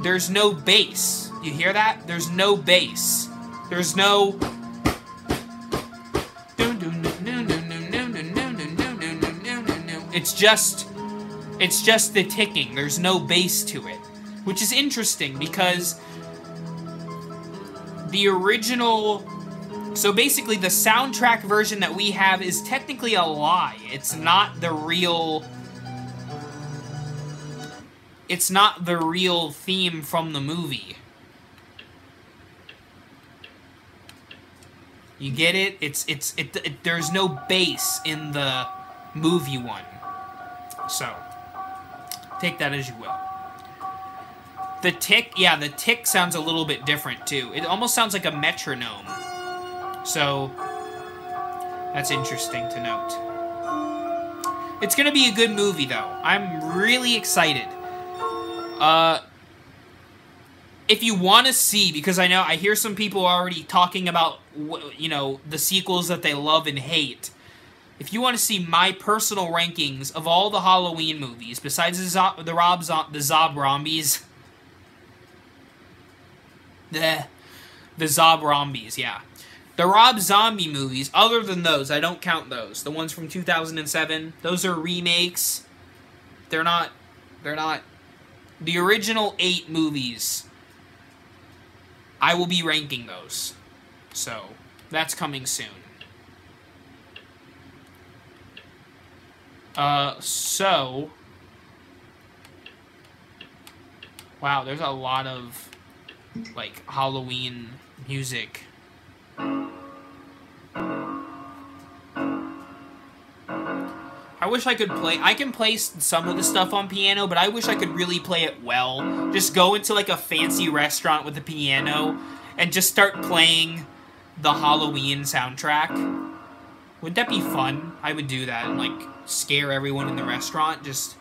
There's no bass. You hear that? There's no bass. There's no. It's just the ticking. There's no bass to it, which is interesting because the original. So basically, the soundtrack version that we have is technically a lie. It's not the real. It's not the real theme from the movie. You get it? There's no bass in the movie one. So, take that as you will. The tick, yeah, the tick sounds a little bit different too. It almost sounds like a metronome. So, that's interesting to note. It's gonna be a good movie though. I'm really excited. If you want to see, because I hear some people already talking about, you know, the sequels that they love and hate. If you want to see my personal rankings of all the Halloween movies, besides the Zobrombies, the Zobrombies, yeah. The Rob Zombie movies, other than those, I don't count those. The ones from 2007, those are remakes. They're not. The original 8 movies, I will be ranking those. So, that's coming soon. Wow, there's a lot of, like, Halloween music. I wish I could play. I can play some of the stuff on piano, but I wish I could really play it well. Just go into like a fancy restaurant with a piano and just start playing the Halloween soundtrack. Would that be fun? I would do that and like scare everyone in the restaurant. Just.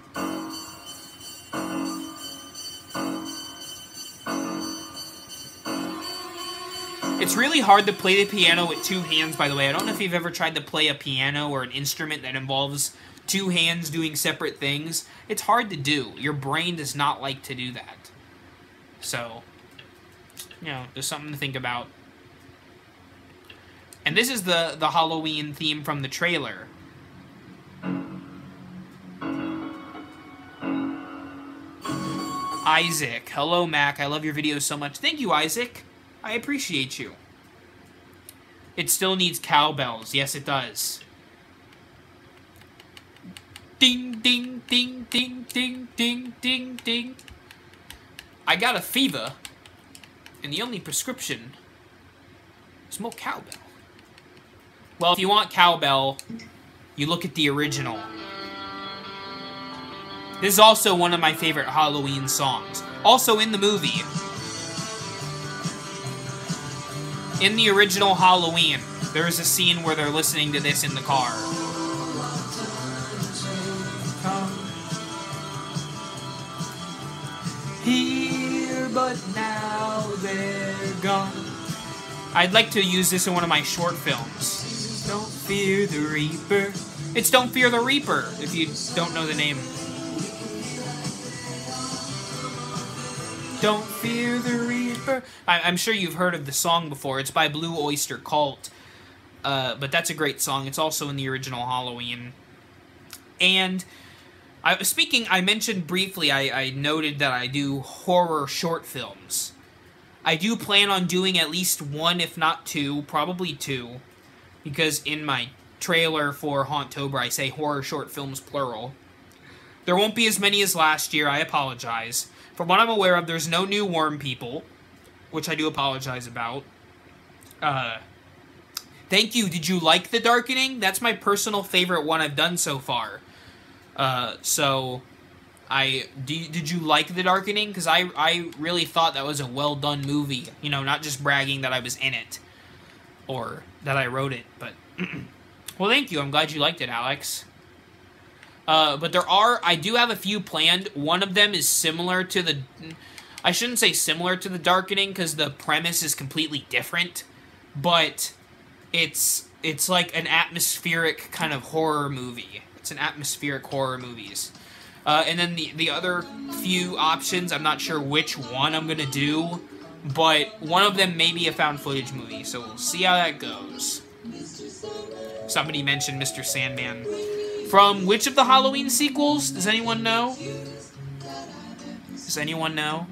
It's really hard to play the piano with 2 hands, by the way. I don't know if you've ever tried to play a piano or an instrument that involves 2 hands doing separate things. It's hard to do. Your brain does not like to do that. So, you know, there's something to think about. And this is the Halloween theme from the trailer. Isaac. Hello, Mac. I love your videos so much. Thank you, Isaac. I appreciate you. It still needs cowbells. Yes, it does. Ding, ding, ding, ding, ding, ding, ding, ding. I got a fever, and the only prescription is more cowbell. Well, if you want cowbell, you look at the original. This is also one of my favorite Halloween songs. Also in the movie. In the original Halloween, there is a scene where they're listening to this in the car. Here, but now they're gone. I'd like to use this in one of my short films. Don't fear the Reaper. It's Don't Fear the Reaper, if you don't know the name. Don't fear the Reaper. I'm sure you've heard of the song before. It's by Blue Oyster Cult. But that's a great song. It's also in the original Halloween. And I mentioned briefly, I noted that I do horror short films. I do plan on doing at least 1, if not 2, probably 2. Because in my trailer for Haunt-Tober, I say horror short films, plural. There won't be as many as last year. I apologize. From what I'm aware of, there's no new worm people, which I do apologize about. Thank you. Did you like The Darkening? That's my personal favorite one I've done so far. Did you like The Darkening? Because I really thought that was a well-done movie. You know, not just bragging that I was in it. or that I wrote it, but well, thank you. I'm glad you liked it, Alex. But I do have a few planned. One of them is similar to the, I shouldn't say similar to the Darkening because the premise is completely different, but it's like an atmospheric kind of horror movie. It's an atmospheric horror movies. And then the other few options, I'm not sure which one I'm gonna do, but one of them may be a found footage movie, so we'll see how that goes. Somebody mentioned Mr. Sandman. From which of the Halloween sequels? Does anyone know? Does anyone know?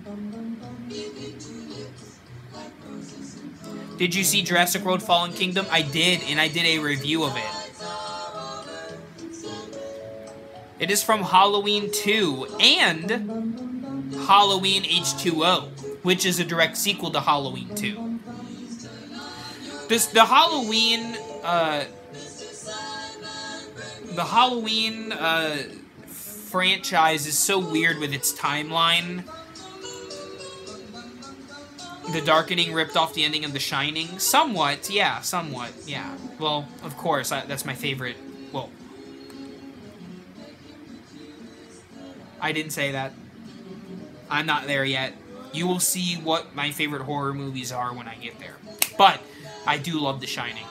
Did you see Jurassic World Fallen Kingdom? I did, and I did a review of it. It is from Halloween 2 and Halloween H2O, which is a direct sequel to Halloween 2. The Halloween franchise is so weird with its timeline. The Darkening ripped off the ending of The Shining. Somewhat, yeah. Well, of course, that's my favorite. Well, I didn't say that. I'm not there yet. You will see what my favorite horror movies are when I get there. But I do love The Shining.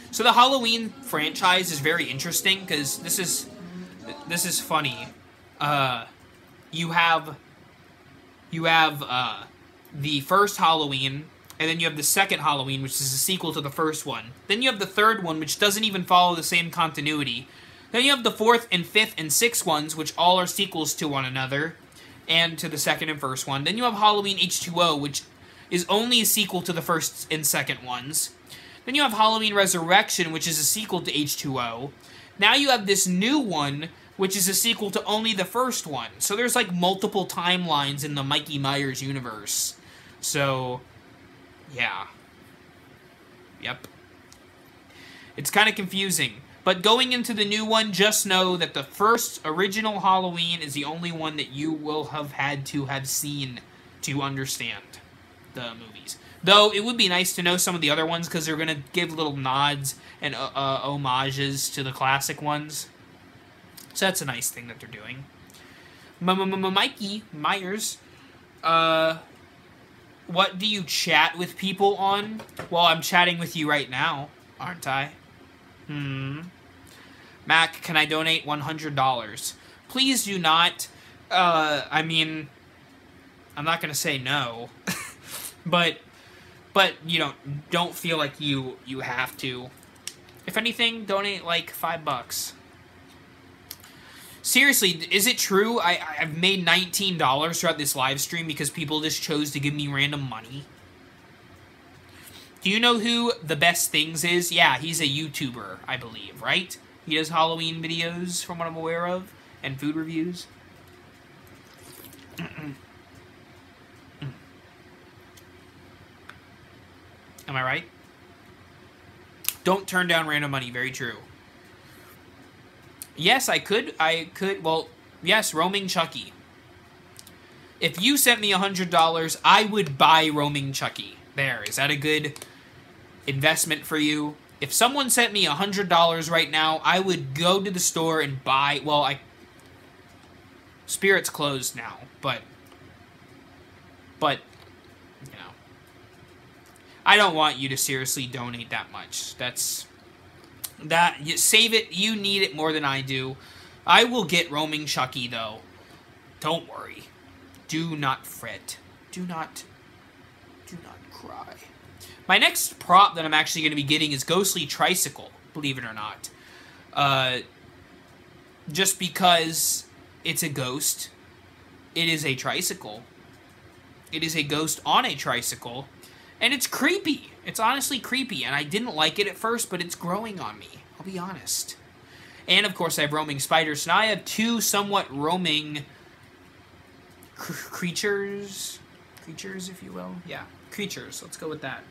So the Halloween franchise is very interesting because this is funny. You have the first Halloween, and then you have the second Halloween, which is a sequel to the first one. Then you have the third one, which doesn't even follow the same continuity. Then you have the fourth and fifth and sixth ones, which all are sequels to one another, and to the second and first one. Then you have Halloween H2O, which is only a sequel to the first and second ones. Then you have Halloween Resurrection, which is a sequel to H2O. Now you have this new one, which is a sequel to only the first one. So there's like multiple timelines in the Mikey Myers universe. So, yeah. Yep. It's kind of confusing. But going into the new one, just know that the first original Halloween is the only one that you will have had to have seen to understand the movies. Though, it would be nice to know some of the other ones, because they're going to give little nods and homages to the classic ones. So that's a nice thing that they're doing. Mikey Myers, what do you chat with people on? Well, I'm chatting with you right now, aren't I? Mac, can I donate $100? Please do not. I mean, I'm not going to say no. but you don't feel like you have to. If anything, donate like $5. Seriously, is it true I've made $19 throughout this live stream because people just chose to give me random money? Do you know who The Best Things is? Yeah, he's a YouTuber, I believe, right? He does Halloween videos, from what I'm aware of, and food reviews. Am I right? Don't turn down random money, very true. Yes, I could, well, yes, Roaming Chucky. If you sent me $100, I would buy Roaming Chucky. There, is that a good investment for you? If someone sent me $100 right now, I would go to the store and buy, well, Spirit's closed now, but, you know, I don't want you to seriously donate that much. You save it, you need it more than I do. I will get Roaming Chucky, though. Don't worry. Do not fret. Do not cry. My next prop that I'm actually going to be getting is Ghostly Tricycle, believe it or not. Just because it's a ghost, it is a tricycle. It is a ghost on a tricycle, and it's creepy. It's honestly creepy, and I didn't like it at first, but it's growing on me. I'll be honest. And, of course, I have roaming spiders. So now I have two somewhat roaming creatures. Creatures, if you will. Yeah, creatures. Let's go with that.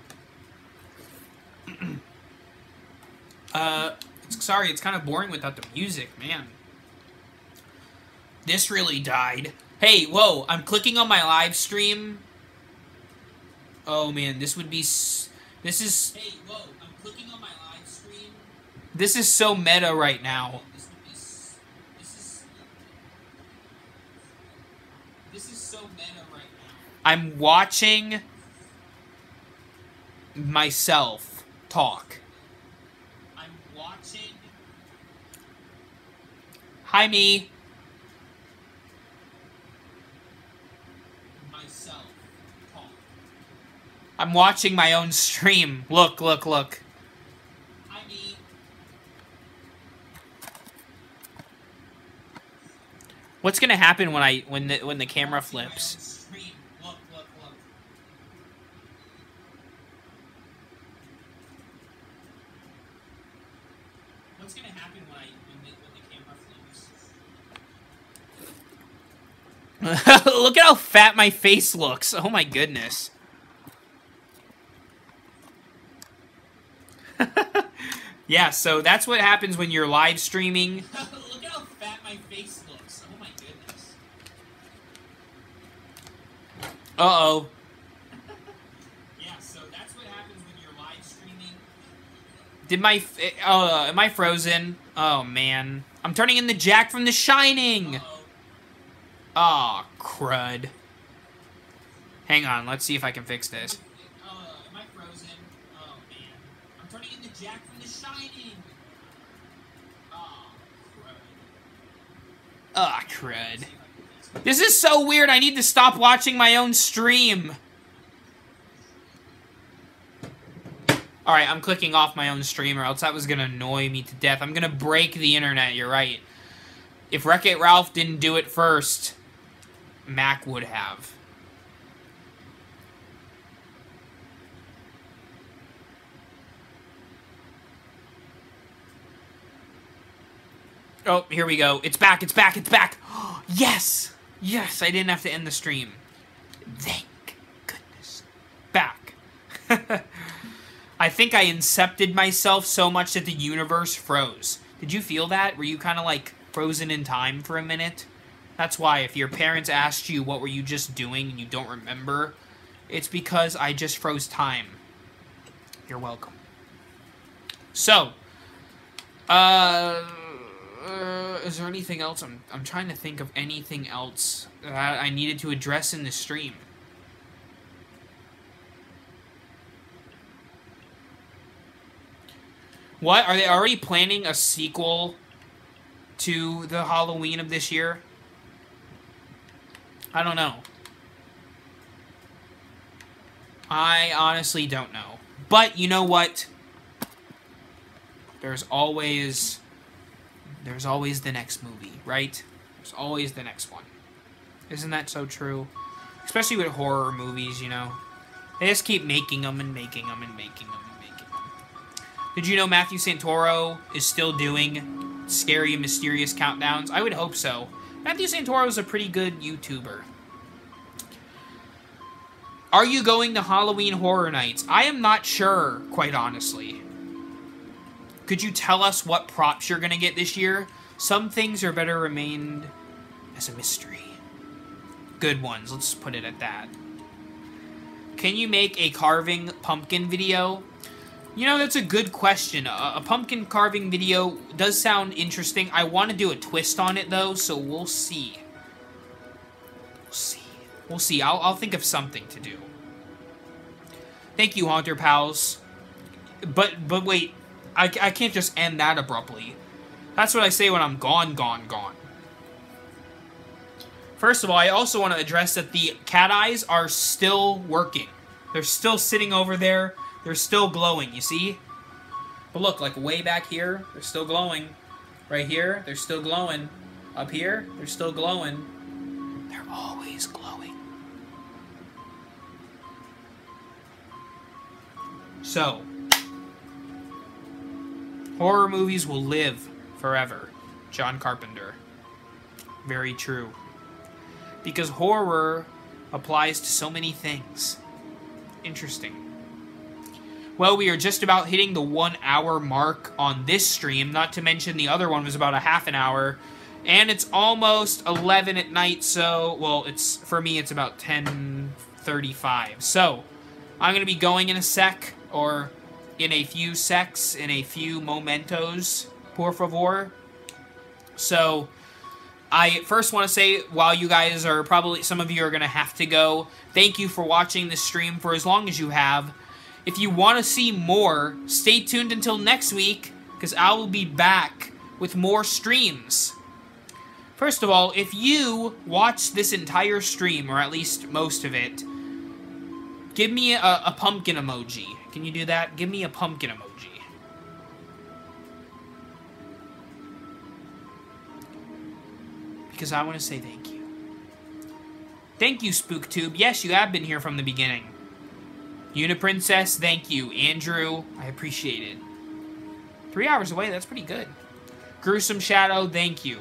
Sorry, it's kind of boring without the music, man. This really died. Hey, whoa, I'm clicking on my live stream. Oh man, this would be. This is. Hey, whoa! I'm clicking on my live stream. This is so meta right now. This is so meta right now. I'm watching myself talk. I'm watching Hi, me. myself talk. I'm watching my own stream. Look, look, look. Hi, me. What's gonna happen when the camera flips? Stream. Look, look, look. What's gonna happen when the camera flips? Look at how fat my face looks. Oh my goodness. Yeah, so that's what happens when you're live streaming. Look at how fat my face looks. Oh my goodness. Uh-oh. Yeah, so that's what happens when you're live streaming. Am I frozen? Oh man. I'm turning in the Jack from The Shining. Uh-oh. Aw, crud. Hang on, let's see if I can fix this. Am I frozen? Oh man. I'm turning into Jack from The Shining. Oh, crud. Ah, crud. This is so weird. I need to stop watching my own stream. Alright, I'm clicking off my own stream or else that was gonna annoy me to death. I'm gonna break the internet, you're right. If Wreck-It Ralph didn't do it first, Mac would have. Oh, here we go. It's back, it's back, it's back! Yes! Yes, I didn't have to end the stream. Thank goodness. Back. I think I incepted myself so much that the universe froze. Did you feel that? Were you kind of like frozen in time for a minute? That's why if your parents asked you what were you just doing and you don't remember, it's because I just froze time. You're welcome. So, is there anything else? I'm trying to think of anything else that I needed to address in the stream. What? Are they already planning a sequel to the Halloween of this year? I don't know. I honestly don't know. But you know what? There's always the next movie, right? There's always the next one. Isn't that so true? Especially with horror movies, you know. They just keep making them and making them and making them and making them. Did you know Matthew Santoro is still doing scary and mysterious countdowns? I would hope so. Matthew Santoro is a pretty good YouTuber. Are you going to Halloween Horror Nights? I am not sure, quite honestly. Could you tell us what props you're going to get this year? Some things are better remained as a mystery. Good ones, let's put it at that. Can you make a carving pumpkin video? You know, that's a good question. A pumpkin carving video does sound interesting. I want to do a twist on it, though, so we'll see. We'll see. We'll see. I'll think of something to do. Thank you, Haunter Pals. But wait. I can't just end that abruptly. That's what I say when I'm gone, gone, gone. First of all, I also want to address that the cat eyes are still working. They're still sitting over there. They're still glowing, you see? But look, like way back here, they're still glowing. Right here, they're still glowing. Up here, they're still glowing. They're always glowing. So, horror movies will live forever. John Carpenter. Very true. Because horror applies to so many things. Interesting. Well, we are just about hitting the 1 hour mark on this stream. Not to mention the other one was about a half an hour. And it's almost 11 at night, so... Well, it's for me, it's about 10:35. So, I'm going to be going in a sec, or in a few secs, in a few momentos, por favor. So, I first want to say, while you guys are probably, some of you are going to have to go, thank you for watching this stream for as long as you have. If you want to see more, stay tuned until next week, because I will be back with more streams. First of all, if you watch this entire stream, or at least most of it, give me a pumpkin emoji. Can you do that? Give me a pumpkin emoji. Because I want to say thank you. Thank you, SpookTube. Yes, you have been here from the beginning. Uniprincess, thank you. Andrew, I appreciate it. 3 hours away, that's pretty good. Gruesome Shadow, thank you.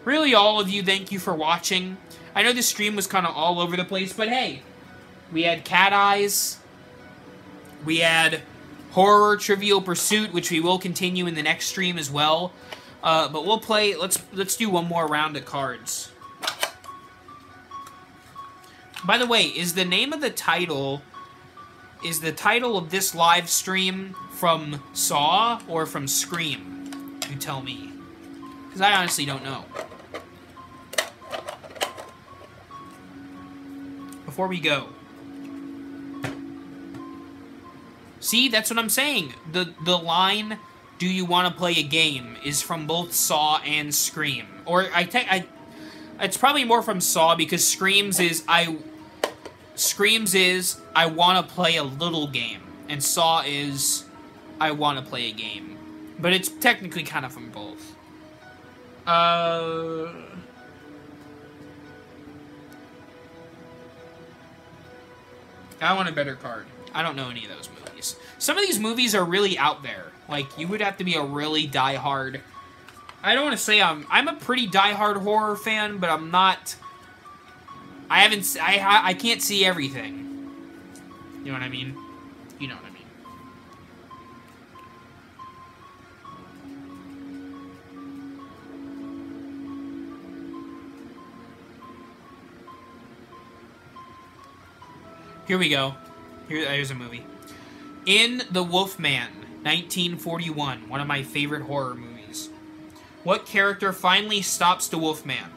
Really, all of you, thank you for watching. I know this stream was kind of all over the place, but hey, we had Cat Eyes. We had Horror Trivial Pursuit, which we will continue in the next stream as well. But we'll play, let's do one more round of cards. By the way, is the name of the title, is the title of this live stream from Saw or from Scream? You tell me. Because I honestly don't know. Before we go. See, that's what I'm saying. The line, do you want to play a game, is from both Saw and Scream. Or, it's probably more from Saw, because Screams is, I want to play a little game. And Saw is, I want to play a game. But it's technically kind of from both. I want a better card. I don't know any of those movies. Some of these movies are really out there. Like, you would have to be a really diehard... I don't want to say I'm a pretty diehard horror fan, but I'm not... I can't see everything. You know what I mean? You know what I mean. Here we go. Here's a movie. In The Wolfman, 1941, one of my favorite horror movies. What character finally stops the Wolfman?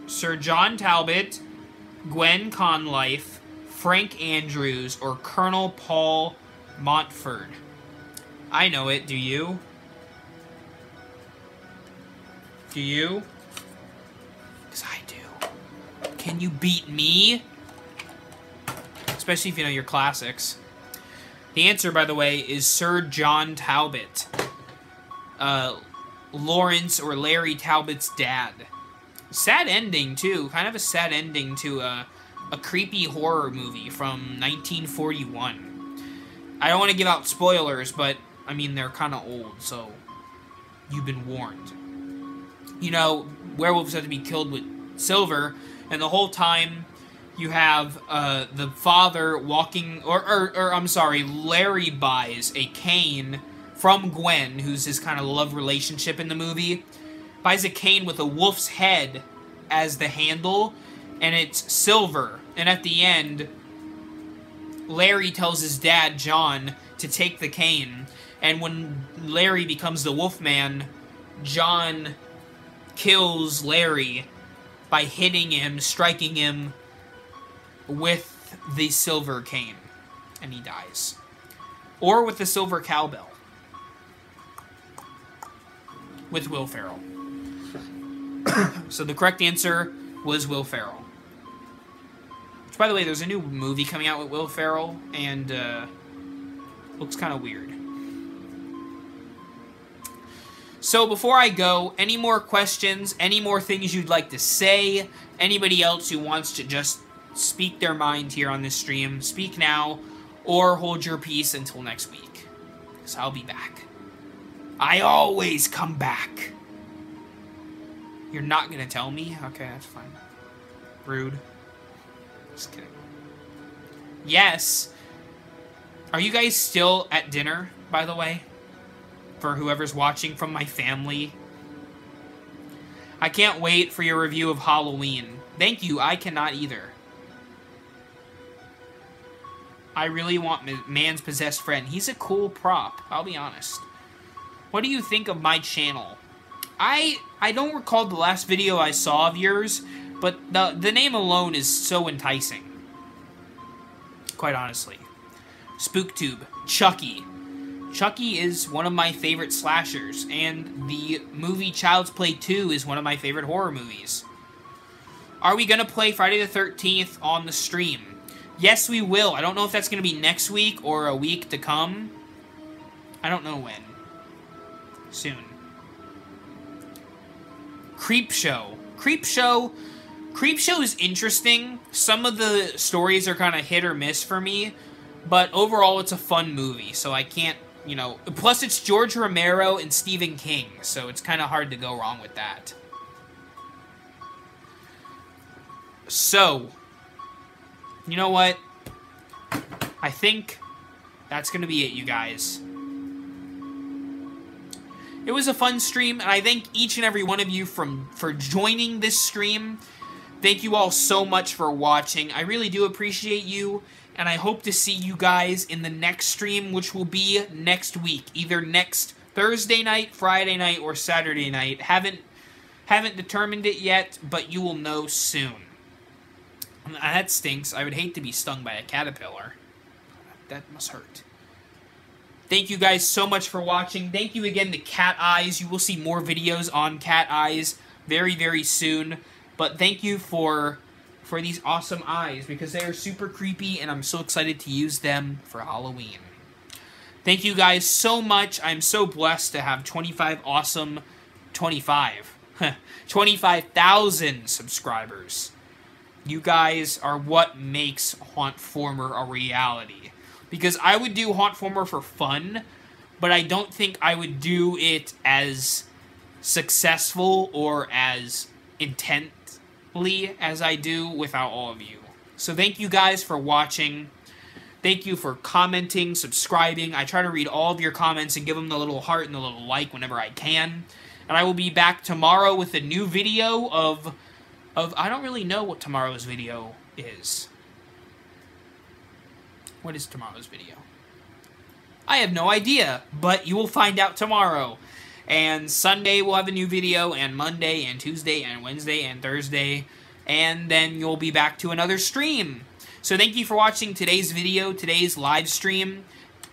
Sir John Talbot, Gwen Conlife, Frank Andrews, or Colonel Paul Montford? I know it. Do you? Do you? Because I do. Can you beat me? Especially if you know your classics. The answer, by the way, is Sir John Talbot. Lawrence or Larry Talbot's dad. Sad ending, too. Kind of a sad ending to a creepy horror movie from 1941. I don't want to give out spoilers, but, I mean, they're kind of old, so you've been warned. You know, werewolves have to be killed with silver, and the whole time... You have the father walking, or I'm sorry, Larry buys a cane from Gwen, who's his kind of love relationship in the movie. Buys a cane with a wolf's head as the handle, and it's silver. And at the end, Larry tells his dad, John, to take the cane. And when Larry becomes the Wolfman, John kills Larry by hitting him, striking him with the silver cane, and he dies. Or with the silver cowbell. With Will Ferrell. So the correct answer was Will Ferrell. Which, by the way, there's a new movie coming out with Will Ferrell, and looks kind of weird. So before I go, any more questions, any more things you'd like to say, anybody else who wants to just speak their mind here on this stream, speak now, or hold your peace until next week. Because I'll be back. I always come back. You're not gonna tell me? Okay, that's fine. Rude. Just kidding. Yes. Are you guys still at dinner, by the way? For whoever's watching from my family. I can't wait for your review of Halloween. Thank you, I cannot either. I really want Man's Possessed Friend. He's a cool prop, I'll be honest. What do you think of my channel? I don't recall the last video I saw of yours, but the name alone is so enticing. Quite honestly. SpookTube. Chucky. Chucky is one of my favorite slashers, and the movie Child's Play 2 is one of my favorite horror movies. Are we going to play Friday the 13th on the stream? Yes, we will. I don't know if that's going to be next week or a week to come. I don't know when. Soon. Creepshow. Creepshow is interesting. Some of the stories are kind of hit or miss for me, but overall it's a fun movie, so I can't, you know... Plus it's George Romero and Stephen King, so it's kind of hard to go wrong with that. So, you know what? I think that's going to be it, you guys. It was a fun stream, and I thank each and every one of you for joining this stream. Thank you all so much for watching. I really do appreciate you, and I hope to see you guys in the next stream, which will be next week. Either next Thursday night, Friday night, or Saturday night. Haven't determined it yet, but you will know soon. That stinks. I would hate to be stung by a caterpillar. That must hurt. Thank you guys so much for watching. Thank you again to Cat Eyes. You will see more videos on Cat Eyes very, very soon. But thank you for these awesome eyes, because they are super creepy, and I'm so excited to use them for Halloween. Thank you guys so much. I'm so blessed to have 25,000 subscribers. You guys are what makes Haunt-Former a reality. Because I would do Haunt-Former for fun, but I don't think I would do it as successful or as intently as I do without all of you. So thank you guys for watching. Thank you for commenting, subscribing. I try to read all of your comments and give them the little heart and the little like whenever I can. And I will be back tomorrow with a new video of I don't really know what tomorrow's video is. What is tomorrow's video? I have no idea, but you will find out tomorrow. And Sunday we'll have a new video, and Monday, and Tuesday, and Wednesday, and Thursday. And then you'll be back to another stream. So thank you for watching today's video, today's live stream.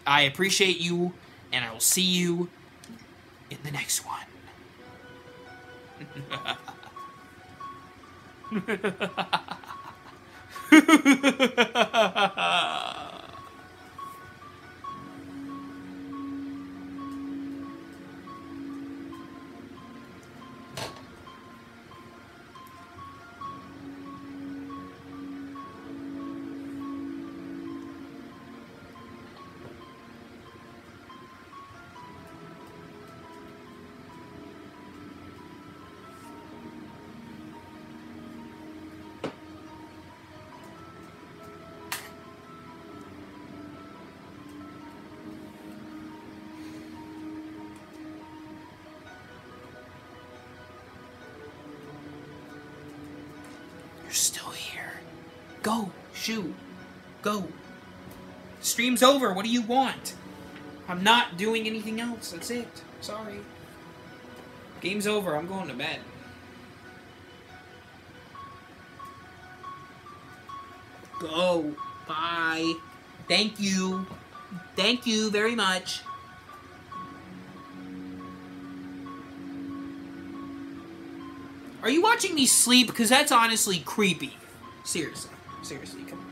I appreciate you, and I will see you in the next one. You're still here. Go. Shoot. Go. Stream's over. What do you want? I'm not doing anything else. That's it. Sorry. Game's over. I'm going to bed. Go. Bye. Thank you. Thank you very much. Are you watching me sleep? Because that's honestly creepy. Seriously. Seriously, come on.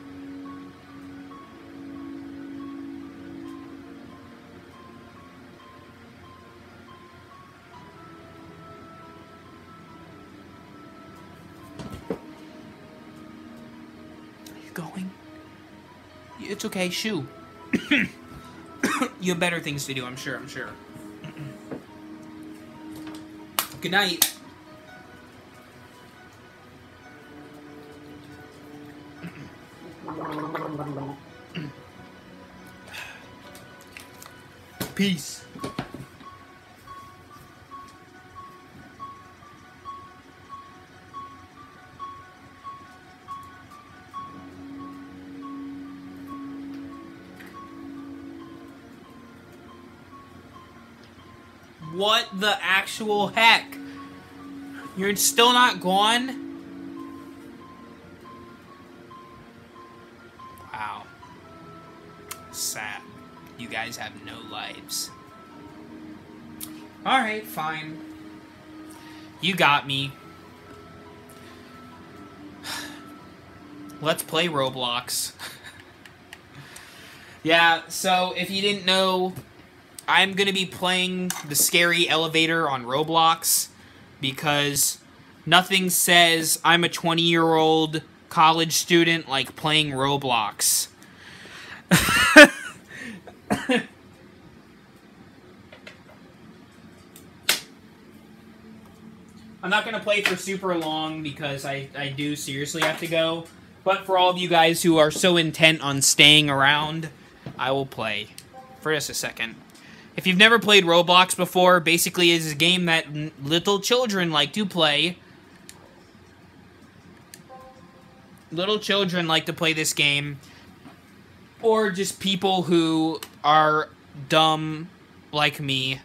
Are you going? It's okay, shoo. You have better things to do, I'm sure, Good night. Peace. What the actual heck? You're still not gone? Wow. Sad. You guys have no lives. Alright, fine. You got me. Let's play Roblox. Yeah, so if you didn't know, I'm going to be playing the scary elevator on Roblox because nothing says I'm a 20-year-old college student like playing Roblox. I'm not going to play for super long because I do seriously have to go. But for all of you guys who are so intent on staying around, I will play for just a second. If you've never played Roblox before, basically it's a game that little children like to play. Little children like to play this game. Or just people who are dumb like me.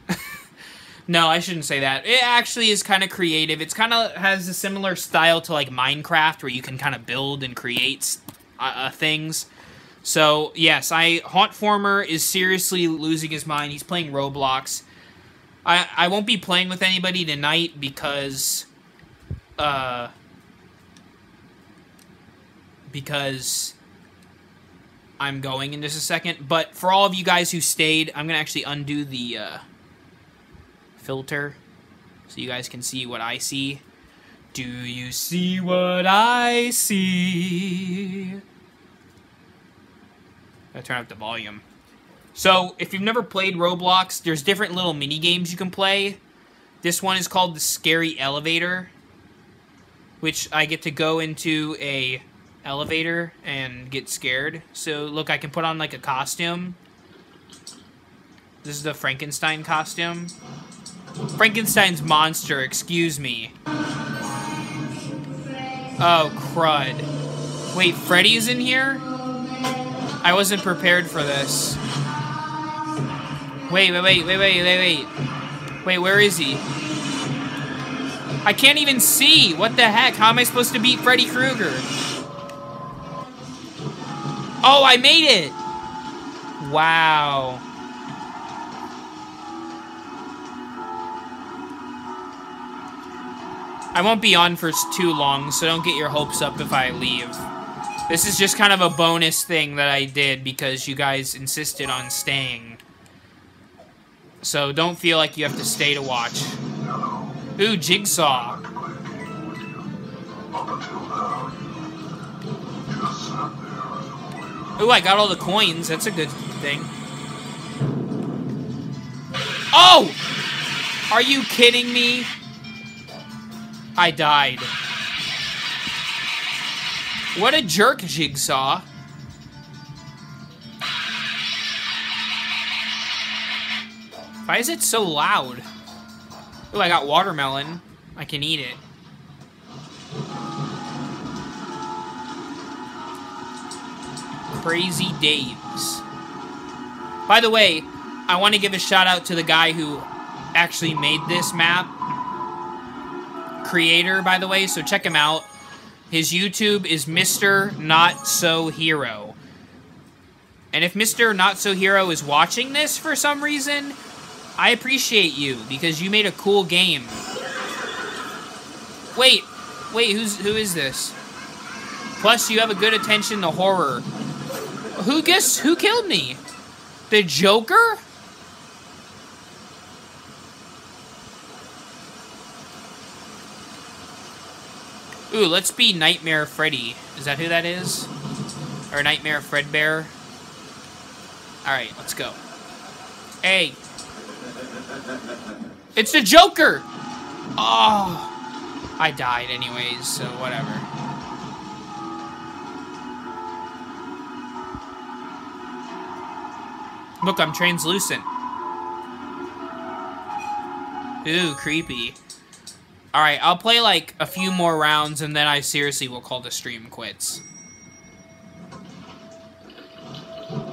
No, I shouldn't say that. It actually is kind of creative. It's kind of has a similar style to like Minecraft where you can kind of build and create things. So, yes, Haunt-Former is seriously losing his mind. He's playing Roblox. I won't be playing with anybody tonight because I'm going in just a second. But for all of you guys who stayed, I'm going to actually undo the filter so you guys can see what I see. Do you see what I see? I'll turn up the volume. So, if you've never played Roblox, there's different little mini games you can play. This one is called the Scary Elevator, which I get to go into a elevator and get scared. So, look, I can put on like a costume. This is the Frankenstein costume. Frankenstein's monster, excuse me. Oh, crud. Wait, Freddy's in here? I wasn't prepared for this. Wait. Wait, where is he? I can't even see! What the heck? How am I supposed to beat Freddy Krueger? Oh, I made it! Wow. I won't be on for too long, so don't get your hopes up if I leave. This is just kind of a bonus thing that I did because you guys insisted on staying. So don't feel like you have to stay to watch. Ooh, Jigsaw. Ooh, I got all the coins. That's a good thing. Oh! Are you kidding me? I died. What a jerk, Jigsaw. Why is it so loud? Oh, I got watermelon. I can eat it. Crazy Dave's. By the way, I want to give a shout out to the guy who actually made this map. Creator, by the way, so check him out. His YouTube is Mr. Not So Hero. And if Mr. Not So Hero is watching this for some reason, I appreciate you because you made a cool game. Wait, who is this? Plus, you have a good attention to horror. Who killed me? The Joker? Ooh, let's be Nightmare Freddy. Is that who that is? Or Nightmare Fredbear? Alright, let's go. Hey. It's the Joker! Oh. I died anyways, so whatever. Look, I'm translucent. Ooh, creepy. Alright, I'll play like a few more rounds and then I seriously will call the stream quits.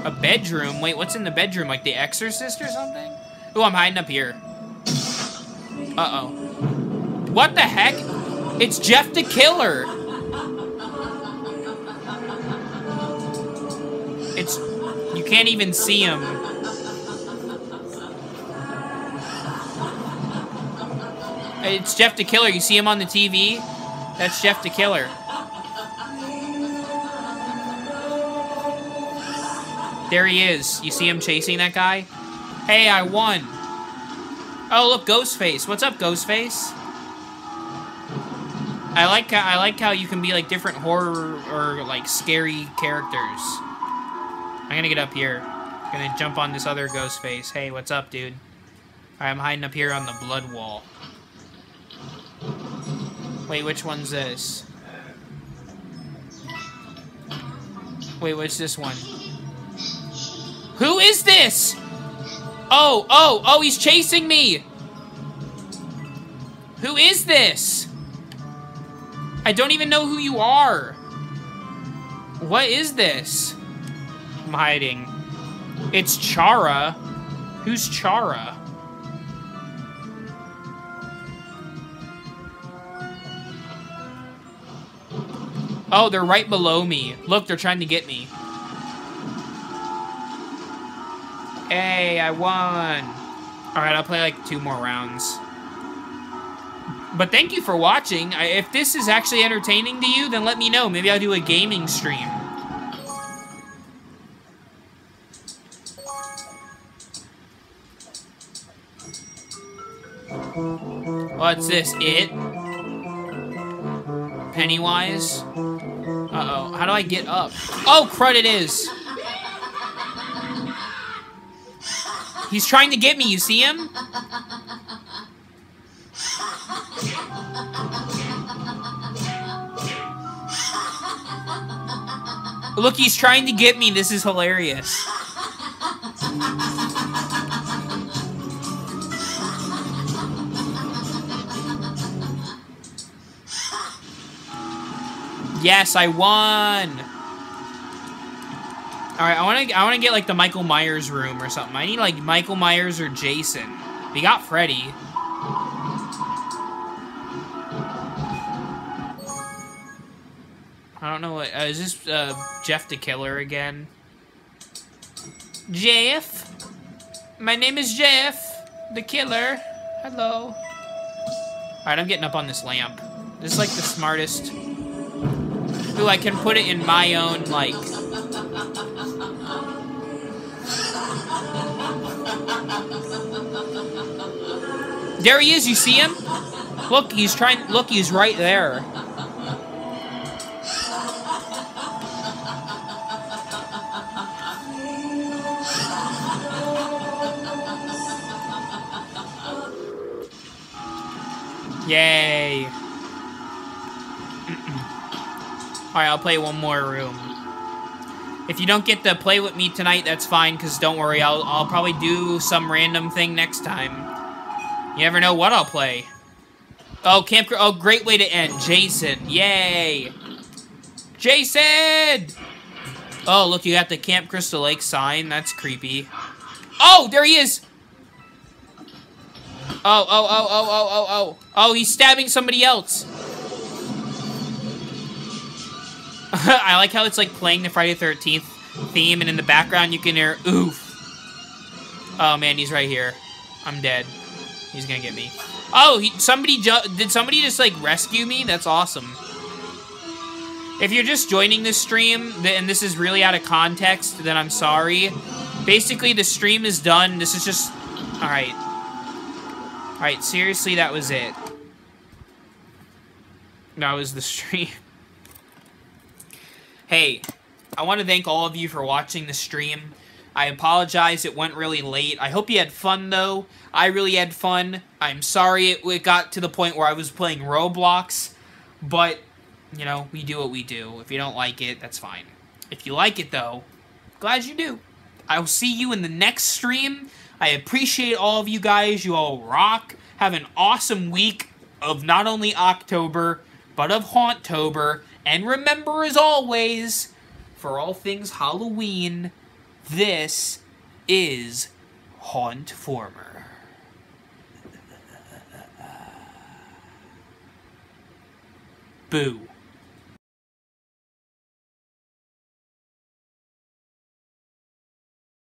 A bedroom? Wait, what's in the bedroom? Like The Exorcist or something? Ooh, I'm hiding up here. Uh-oh. What the heck? It's Jeff the Killer. It's... You can't even see him. It's Jeff the Killer. You see him on the TV? That's Jeff the Killer. There he is. You see him chasing that guy? Hey, I won. Oh, look, Ghostface. What's up, Ghostface? I like how you can be like different horror or like scary characters. I'm gonna get up here. I'm gonna jump on this other Ghostface. Hey, what's up, dude? I'm hiding up here on the blood wall. Wait, which one's this? Wait, what's this one? Who is this? Oh, he's chasing me! Who is this? I don't even know who you are. What is this? I'm hiding. It's Chara. Who's Chara? Oh, they're right below me. Look, they're trying to get me. Hey, I won. Alright, I'll play like 2 more rounds. But thank you for watching. If this is actually entertaining to you, then let me know. Maybe I'll do a gaming stream. What's this? It? Pennywise? Uh-oh. How do I get up? Oh, crud, it is. He's trying to get me. You see him? Look, he's trying to get me. This is hilarious. Yes, I won. All right, I want to get like the Michael Myers room or something. I need like Michael Myers or Jason. We got Freddy. I don't know what is this Jeff the Killer again? Jeff? My name is Jeff the Killer. Hello. All right, I'm getting up on this lamp. This is like the smartest. Ooh, I can put it in my own like. There he is, you see him? Look, he's trying, look, he's right there. Yay. Alright, I'll play one more room. If you don't get to play with me tonight, that's fine, because don't worry, I'll probably do some random thing next time. You never know what I'll play. Oh, oh, great way to end. Jason. Yay. Jason! Oh, look, you got the Camp Crystal Lake sign. That's creepy. Oh, there he is! Oh. Oh, he's stabbing somebody else. I like how it's like playing the Friday the 13th theme, and in the background you can hear oof. Oh man, he's right here. I'm dead. He's gonna get me. Oh, did somebody just like rescue me? That's awesome. If you're just joining this stream, and this is really out of context, then I'm sorry. Basically, the stream is done. This is just... Alright. Alright, seriously, that was it. That was the stream. Hey, I want to thank all of you for watching the stream. I apologize, it went really late. I hope you had fun, though. I really had fun. I'm sorry it got to the point where I was playing Roblox. But, you know, we do what we do. If you don't like it, that's fine. If you like it, though, glad you do. I will see you in the next stream. I appreciate all of you guys. You all rock. Have an awesome week of not only October, but of Haunt-Tober. And remember, as always, for all things Halloween, this is Haunt-Former. Boo.